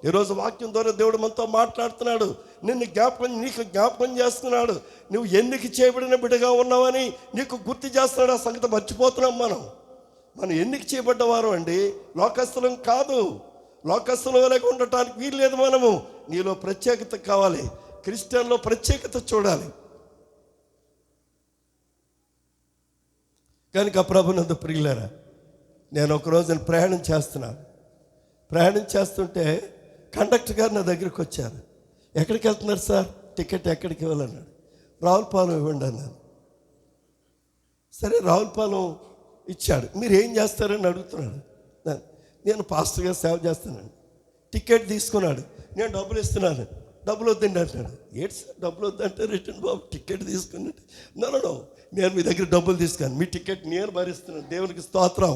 ఈరోజు వాక్యం ద్వారా దేవుడు మనతో మాట్లాడుతున్నాడు, నీకు జ్ఞాపకం చేస్తున్నాడు. నువ్వు ఎన్నిక చేయబడిన బిడ్డగా ఉన్నావని నీకు గుర్తు చేస్తున్నాడు. ఆ సంగతి మర్చిపోతున్నాం. మనం ఎన్నిక చేయబడ్డవారు అండి, లోకస్తులం కాదు. లోకస్తుల వరకు ఉండటానికి వీల్లేదు. మనము నీలో ప్రత్యేకత కావాలి, క్రిస్టియన్లో ప్రత్యేకత చూడాలి. కనుక ప్రభునందు ప్రియులారా, నేను ఒకరోజు ప్రయాణం చేస్తుంటే కండక్టర్ గారు నా దగ్గరికి వచ్చారు. ఎక్కడికి వెళ్తున్నారు సార్? టికెట్ ఎక్కడికి ఇవ్వాలన్నాడు. రావులపాలెం ఇవ్వండి అన్నాను. సరే రావులపాలెం ఇచ్చాడు. మీరు ఏం చేస్తారని అడుగుతున్నాడు. నేను పాస్టర్గా సేవ చేస్తున్నాను. టికెట్ తీసుకున్నాడు. నేను డబ్బులు ఇస్తున్నాను. డబ్బులు వద్దండి అంటున్నాడు. ఏంటి సార్ డబ్బులు వద్దంటే? రిటర్న్ బాబు టికెట్ తీసుకున్నాడు. నో నేను మీ దగ్గర డబ్బులు తీసుకున్నాను, మీ టికెట్ నేను భరిస్తున్నాను. దేవునికి స్తోత్రం.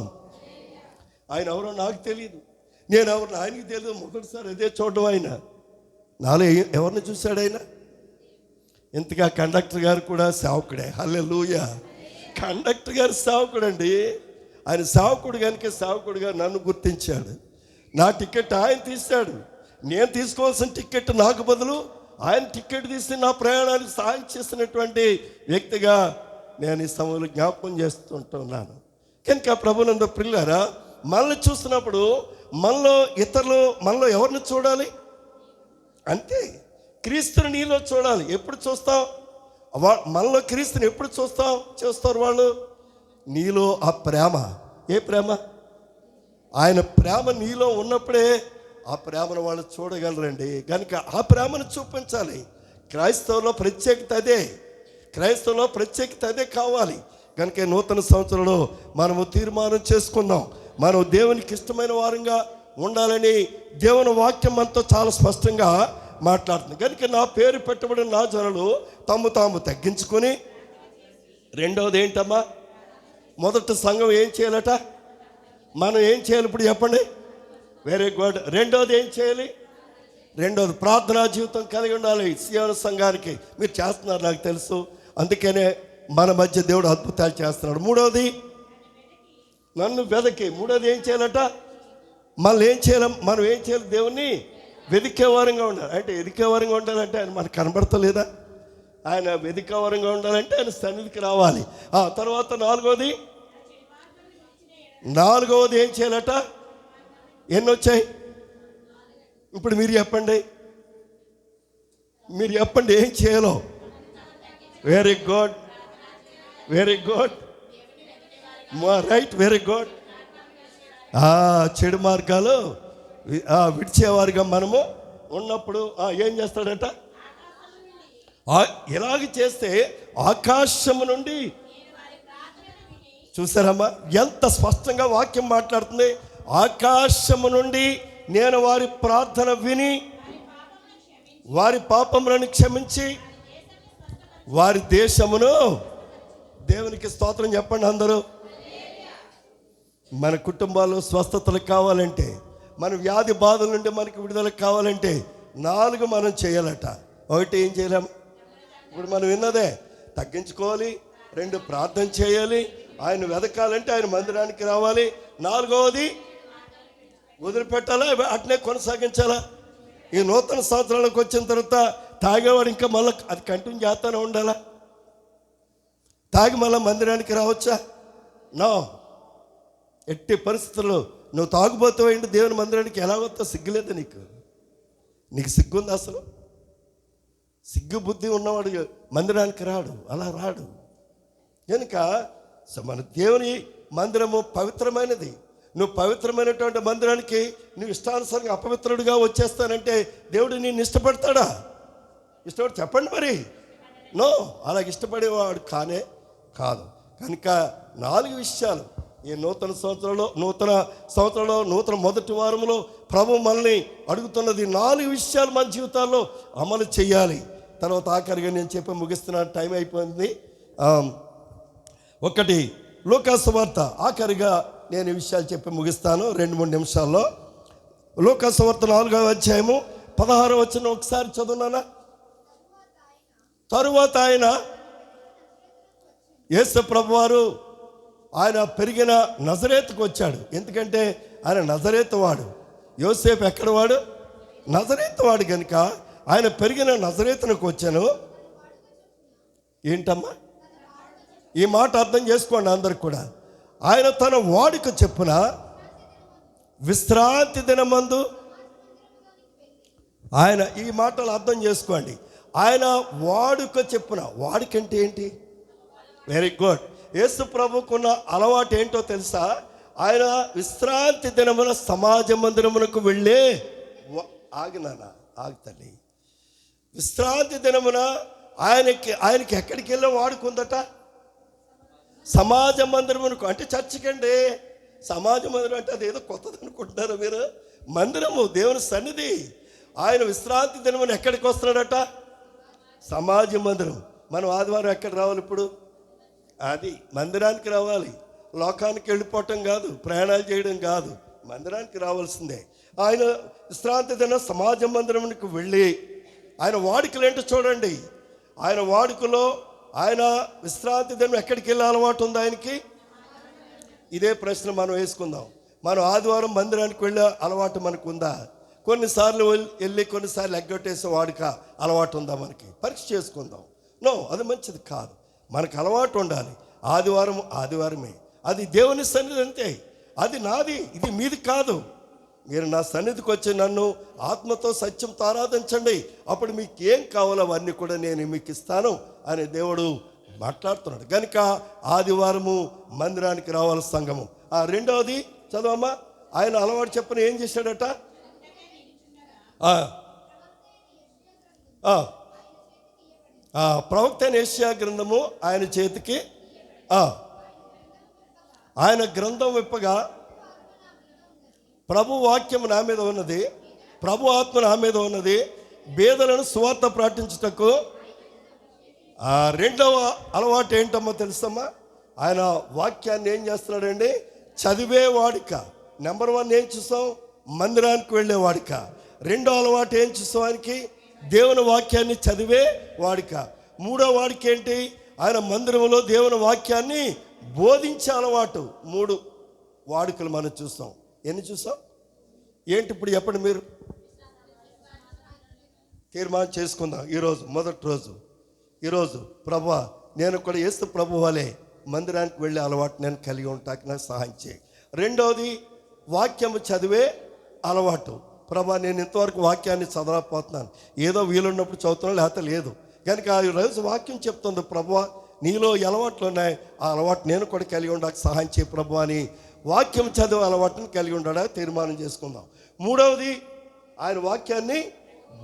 ఆయన ఎవరో నాకు తెలియదు, నేను ఎవరిని ఆయనకి తెలియదు. మొదటిసారి అదే చూడడం. ఆయన నాలో ఎవరిని చూశాడు? ఆయన ఇంతగా కండక్టర్ గారు కూడా సేవకుడే. హల్లెలూయా. కండక్టర్ గారు సేవకుడు అండి. ఆయన సేవకుడు కనుక సేవకుడుగా నన్ను గుర్తించాడు. నా టికెట్ ఆయన తీశాడు. నేను తీసుకోవాల్సిన టికెట్ నాకు బదులు ఆయన టికెట్ తీసి నా ప్రయాణానికి సహాయం చేసినటువంటి వ్యక్తిగా నేను ఈ సమయంలో జ్ఞాపకం చేస్తుంటున్నాను. కనుక ప్రభునందు ప్రియులారా, మనల్ని చూస్తున్నప్పుడు మనలో ఎవరిని చూడాలి? అంతే, క్రీస్తుని నీలో చూడాలి. ఎప్పుడు చూస్తావు? మనలో క్రీస్తుని ఎప్పుడు చూస్తారు వాళ్ళు? నీలో ఆ ప్రేమ. ఏ ప్రేమ? ఆయన ప్రేమ నీలో ఉన్నప్పుడే ఆ ప్రేమను వాళ్ళు చూడగలరండి. కనుక ఆ ప్రేమను చూపించాలి. క్రైస్తవులో ప్రత్యేకత అదే కావాలి. కనుక నూతన సంవత్సరంలో మనము తీర్మానం చేసుకుందాం, మనం దేవునికి ఇష్టమైన వారంగా ఉండాలని దేవుని వాక్యం మనతో చాలా స్పష్టంగా మాట్లాడుతుంది. కనుక నా పేరు పెట్టబడిన నా జనులు తాము తగ్గించుకొని, రెండవది ఏంటమ్మా? మొదటి సంఘం ఏం చేయాలట? మనం ఏం చేయాలి ఇప్పుడు చెప్పండి? Very good. రెండోది ఏం చేయాలి? రెండోది ప్రార్థనా జీవితం కలిగి ఉండాలి. సియోను సంఘానికి మీరు చేస్తున్నారు నాకు తెలుసు, అందుకనే మన మధ్య దేవుడు అద్భుతాలు చేస్తున్నాడు. మూడవది నన్ను వెదకి. మూడోది ఏం చేయాలట? మనం ఏం చేయాలి? దేవుణ్ణి వెదికేవారంగా ఉండాలి. అంటే ఎదికేవారంగా ఉండాలంటే ఆయన మనకు కనబడతలేదా? ఆయన వెదికేవారంగా ఉండాలంటే ఆయన సన్నిధికి రావాలి. ఆ తర్వాత నాలుగవది ఏం చేయాలట? ఎన్ని వచ్చాయి ఇప్పుడు? మీరు చెప్పండి ఏం చేయాలో. Very good, right, very good. చెడు మార్గాలు విడిచేవారుగా మనము ఉన్నప్పుడు ఏం చేస్తాడట? ఇలాగ చేస్తే ఆకాశము నుండి, చూసారమ్మా ఎంత స్పష్టంగా వాక్యం మాట్లాడుతుంది. ఆకాశము నుండి నేను వారి ప్రార్థన విని వారి పాపములను క్షమించి వారి దేశమును, దేవునికి స్తోత్రం చెప్పండి అందరూ. మన కుటుంబాల్లో స్వస్థతలు కావాలంటే, మన వ్యాధి బాధల నుండి మనకు విడుదల కావాలంటే 4 మనం చేయాలట. 1 ఏం చేయలేము? ఇప్పుడు మనం విన్నదే, తగ్గించుకోవాలి. 2 ప్రార్థన చేయాలి. ఆయన వెదకాలంటే ఆయన మందిరానికి రావాలి. 4వది వదిలిపెట్టాలా, అట్నే కొనసాగించాలా? ఈ నూతన సంవత్సరాలకు వచ్చిన తర్వాత తాగేవాడు ఇంకా మళ్ళీ అది కంటిన్యూ చేస్తూనే ఉండాలా? తాగి మళ్ళీ మందిరానికి రావచ్చా? నో, ఎట్టి పరిస్థితుల్లో నువ్వు తాగుబోతావేంటి దేవుని మందిరానికి ఎలా వస్తావు? సిగ్గులేదు నీకు సిగ్గుంది అసలు? సిగ్గు బుద్ధి ఉన్నవాడు మందిరానికి రాడు, అలా రాడు. కనుక మన దేవుని మందిరము పవిత్రమైనది. నువ్వు పవిత్రమైనటువంటి మందిరానికి నువ్వు ఇష్టానుసారంగా అపవిత్రుడిగా వచ్చేస్తానంటే దేవుడు నిన్ను ఇష్టపడతాడా? ఇష్టపడి చెప్పండి మరి. నో, అలాగ ఇష్టపడేవాడు కానే కాదు. కనుక 4 విషయాలు ఈ నూతన సంవత్సరంలో నూతన మొదటి వారంలో ప్రభు మనల్ని అడుగుతున్నది 4 విషయాలు మన జీవితాల్లో అమలు చేయాలి. తర్వాత ఆఖరిగా నేను చెప్పి ముగిస్తున్నాను, టైం అయిపోయింది. 1 లూకా సువార్త, ఆఖరిగా నేను ఈ విషయాలు చెప్పి ముగిస్తాను 2-3 నిమిషాల్లో. లూకా సువార్త 4వ అధ్యాయము 16వ వచనం ఒకసారి చదువునానా. తరువాత ఆయన యేసు ప్రభువారు ఆయన పెరిగిన నజరేతుకు వచ్చాడు. ఎందుకంటే ఆయన నజరేతు వాడు. యోసేపు ఎక్కడ వాడు? నజరేతు వాడు. కనుక ఆయన పెరిగిన నజరేతునికి వచ్చాను. ఏంటమ్మా ఈ మాట? అర్థం చేసుకోండి అందరికి కూడా. ఆయన తన వాడుక చెప్పున విశ్రాంతి దినమందు, ఆయన ఈ మాటలు అర్థం చేసుకోండి. ఆయన వాడుక చెప్పున, వాడికంటే ఏంటి? Very good. యేసు ప్రభుకున్న అలవాటు ఏంటో తెలుసా? ఆయన విశ్రాంతి దినమున సమాజ మందిరమునకు వెళ్ళే ఆగుతల్లి. విశ్రాంతి దినమున ఆయనకి ఎక్కడికి వెళ్ళే వాడుకుందట? సమాజ మందిరమునకు. అంటే చర్చికండి. సమాజ మందిరం అంటే అదేదో కొత్తది అనుకుంటున్నారా మీరు? మందిరము, దేవుని సన్నిధి. ఆయన విశ్రాంతి దినమున ఎక్కడికి వస్తున్నాడట? సమాజ మందిరం. మనం ఆదివారం ఎక్కడ రావాలి ఇప్పుడు? అది మందిరానికి రావాలి. లోకానికి వెళ్ళిపోవటం కాదు, ప్రయాణాలు చేయడం కాదు, మందిరానికి రావాల్సిందే. ఆయన విశ్రాంతి దిన సమాజ మందిరానికి వెళ్ళి ఆయన వాడుకలు ఏంటో చూడండి. ఆయన వాడుకలో ఆయన విశ్రాంతి దినం ఎక్కడికి వెళ్ళే అలవాటు ఉంది ఆయనకి? ఇదే ప్రశ్న మనం వేసుకుందాం. మనం ఆదివారం మందిరానికి వెళ్ళే అలవాటు మనకు ఉందా? కొన్నిసార్లు వెళ్ళి కొన్నిసార్లు ఎగ్గొట్టేసే వాడుక అలవాటు ఉందా మనకి? పరీక్ష చేసుకుందాం. నో, అది మంచిది కాదు. మనకు అలవాటు ఉండాలి. ఆదివారమే. అది దేవుని సన్నిధి అంతే. అది నాది, ఇది మీది కాదు. మీరు నా సన్నిధికి వచ్చి నన్ను ఆత్మతో సత్యంతో ఆరాధించండి, అప్పుడు మీకు ఏం కావాలో అవన్నీ కూడా నేను మీకు ఇస్తాను అని దేవుడు మాట్లాడుతున్నాడు. కనుక ఆదివారము మందిరానికి రావాలి సంఘము. రెండవది చదవమ్మా. ఆయన అలవాటు చెప్పని ఏం చేశాడట? ప్రవక్త అయిన యెషయా గ్రంథము ఆయన చేతికి, ఆయన గ్రంథం విప్పగా ప్రభు వాక్యం నా మీద ఉన్నది, ప్రభు ఆత్మ నా మీద ఉన్నది, బేదలను సువార్త ప్రకటించుటకు. రెండవ అలవాటు ఏంటమ్మా తెలుసమ్మా? ఆయన వాక్యాన్ని ఏం చేస్తున్నాడండి? చదివే వాడిక. నెంబర్ 1 ఏం చూసాం? మందిరానికి వెళ్ళే వాడిక. రెండో అలవాటు ఏం చూసాం ఆయనకి? దేవుని వాక్యాన్ని చదివే వాడిక. మూడో వాడిక ఏంటి? ఆయన మందిరంలో దేవుని వాక్యాన్ని బోధించే అలవాటు. 3 వాడుకలు మనం చూస్తాం. ఎన్ని చూసాం? ఏంటి ఇప్పుడు చెప్పండి మీరు? తీర్మానం చేసుకుందాం. ఈరోజు మొదటి రోజు. ఈరోజు ప్రభువా, నేను కూడా యేసు ప్రభు వలె మందిరానికి వెళ్ళే అలవాటు నేను కలిగి ఉంటాకి నాకు సహాయం చేయి. రెండవది వాక్యము చదివే అలవాటు. ప్రభా, నేను ఇంతవరకు వాక్యాన్ని చదవకపోతున్నాను, ఏదో వీలున్నప్పుడు చదువుతున్నాను, లేకపోతే లేదు. కనుక ఈరోజు వాక్యం చెప్తుంది, ప్రభువా నీలో అలవాట్లు ఉన్నాయి, ఆ అలవాటు నేను కూడా కలిగి ఉండడానికి సహాయం చేయి ప్రభు అని వాక్యం చదివే అలవాటుని కలిగి ఉండడా తీర్మానం చేసుకుందాం. మూడవది ఆయన వాక్యాన్ని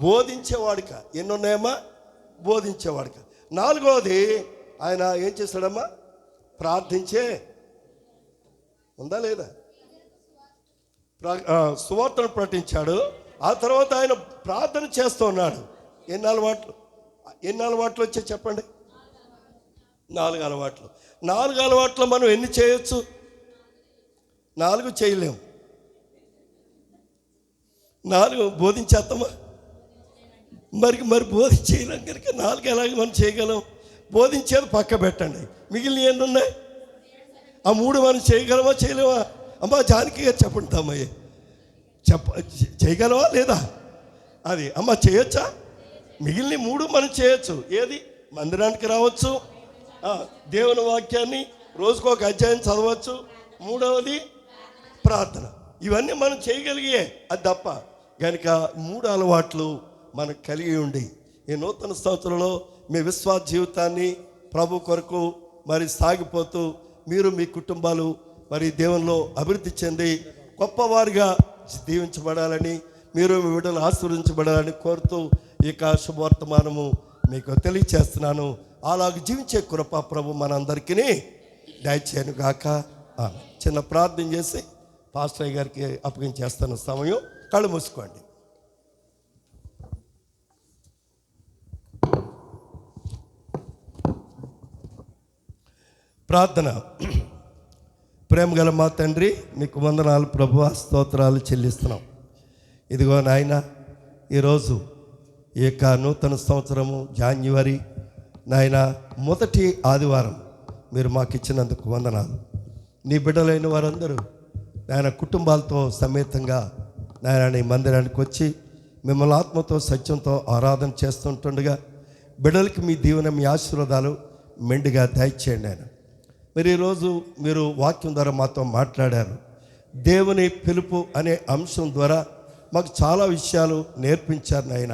బోధించేవాడిక. ఎన్ని ఉన్నాయమ్మా? బోధించేవాడిక. నాలుగవది ఆయన ఏం చేశాడమ్మా? ప్రార్థించే ఉందా లేదా? సువార్తను ప్రకటించాడు. ఆ తర్వాత ఆయన ప్రార్థన చేస్తూ ఉన్నాడు. ఎన్ని అలవాట్లు వచ్చాయి చెప్పండి? 4 అలవాట్లు. 4 అలవాట్లు మనం ఎన్ని చేయొచ్చు? 4 చేయలేము. 4 బోధించేస్తామా? మరి బోధించేయలేం కనుక 4 ఎలాగ మనం చేయగలం? బోధించేది పక్క పెట్టండి, మిగిలిన ఎన్ని ఉన్నాయి? ఆ 3 మనం చేయగలమా చేయలేమా? అమ్మా జానకి గారు చెప్పండి తమ్మయ్య, చేయగలవా లేదా? అది అమ్మ చేయొచ్చా? మిగిలిన 3 మనం చేయొచ్చు. ఏది? మందిరానికి రావచ్చు, దేవుని వాక్యాన్ని రోజుకొక అధ్యాయం చదవచ్చు, మూడవది ప్రార్థన. ఇవన్నీ మనం చేయగలిగే అది తప్ప. కనుక 3 అలవాట్లు మనకు కలిగి ఉండి ఈ నూతన సంవత్సరంలో మీ విశ్వాస జీవితాన్ని ప్రభు కొరకు మరి సాగిపోతూ మీరు మీ కుటుంబాలు మరి దేవునిలో అభివృద్ధి చెంది గొప్పవారిగా దీవించబడాలని, మీరు మీ బిడ్డలు ఆశీర్వదించబడాలని కోరుతూ ఇక శుభవర్తమానము మీకు తెలియచేస్తున్నాను. అలాగ జీవించే కృప ప్రభు మనందరికీ దయచేయను గాక. చిన్న ప్రార్థన చేసి పాస్టర్ గారికి అప్పగించేస్తున్న సమయం. కళ్ళు మూసుకోండి. ప్రార్థన. ప్రేమగల మా తండ్రి, మీకు వందనాలు ప్రభువా, స్తోత్రాలు చెల్లిస్తున్నాం. ఇదిగో నాయన, ఈరోజు ఈ యొక్క నూతన సంవత్సరము జాన్యువరి నాయన మొదటి ఆదివారం మీరు మాకు ఇచ్చినందుకు వందనాలు. నీ బిడ్డలైన వారందరూ నాయన కుటుంబాలతో సమేతంగా నాయన నీ మందిరానికి వచ్చి మిమ్మల్ని ఆత్మతో సత్యంతో ఆరాధన చేస్తుంటుండగా బిడ్డలకి మీ దీవెన, మీ ఆశీర్వాదాలు మెండుగా దయచేయండి. ఆయన మరి ఈరోజు మీరు వాక్యం ద్వారా మాతో మాట్లాడారు. దేవుని పిలుపు అనే అంశం ద్వారా మాకు చాలా విషయాలు నేర్పించారు నాయన.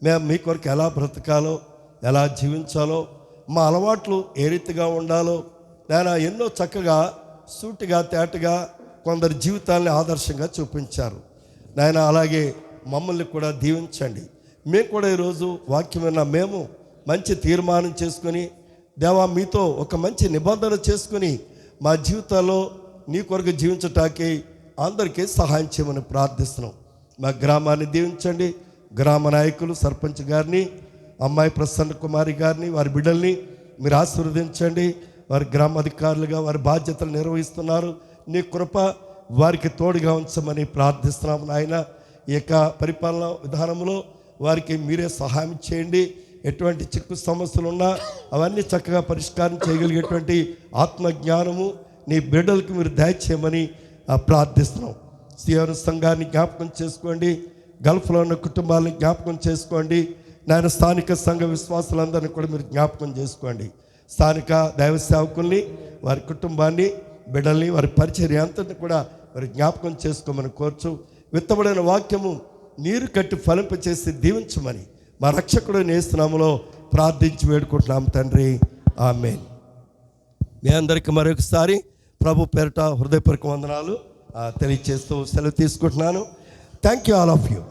మేము మీ కొరకు ఎలా బ్రతకాలో, ఎలా జీవించాలో, మా అలవాట్లు ఏ రీతిగా ఉండాలో నాయన ఎన్నో చక్కగా సూటిగా తేటగా కొందరి జీవితాలని ఆదర్శంగా చూపించారు నాయన. అలాగే మమ్మల్ని కూడా దీవించండి. మేము కూడా ఈరోజు వాక్యం విన్న మేము మంచి తీర్మానం చేసుకొని, దేవా మీతో ఒక మంచి నిబంధన చేసుకుని మా జీవితాల్లో నీ కొరకు జీవించటానికి అందరికీ సహాయం చేయమని ప్రార్థిస్తున్నాం. మా గ్రామాన్ని దీవించండి. గ్రామ నాయకులు, సర్పంచ్ గారిని, అమ్మాయి ప్రసన్న కుమారి గారిని, వారి బిడ్డల్ని మీరు ఆశీర్వదించండి. వారి గ్రామ అధికారులుగా వారి బాధ్యతలు నిర్వహిస్తున్నారు. నీ కృప వారికి తోడుగా ఉంచమని ప్రార్థిస్తున్నాము నాయన. ఈ యొక్క పరిపాలన విధానంలో వారికి మీరే సహాయం చేయండి. ఎటువంటి చిక్కు సమస్యలు ఉన్నా అవన్నీ చక్కగా పరిష్కారం చేయగలిగేటువంటి ఆత్మజ్ఞానము నీ బిడ్డలకు మీరు దయచేయమని ప్రార్థిస్తున్నాం. సియోను సంఘాన్ని జ్ఞాపకం చేసుకోండి. గల్ఫ్లో ఉన్న కుటుంబాలను జ్ఞాపకం చేసుకోండి నాయన. స్థానిక సంఘ విశ్వాసులందరినీ కూడా మీరు జ్ఞాపకం చేసుకోండి. స్థానిక దైవ సేవకుల్ని, వారి కుటుంబాన్ని, బిడ్డల్ని, వారి పరిచర్య అంతటిని కూడా వారి జ్ఞాపకం చేసుకోమని కోర్చు. విత్తబడిన వాక్యము నీరు కట్టి ఫలింపచేసి దీవించమని మా రక్షకుడు యేసు నామములో ప్రార్థించి వేడుకుంటున్నాం తండ్రి. ఆమేన్. మీ అందరికీ మరొకసారి ప్రభు పేరిట హృదయపూర్వక వందనాలు తెలియజేస్తూ సెలవు తీసుకుంటున్నాను. Thank you all of you.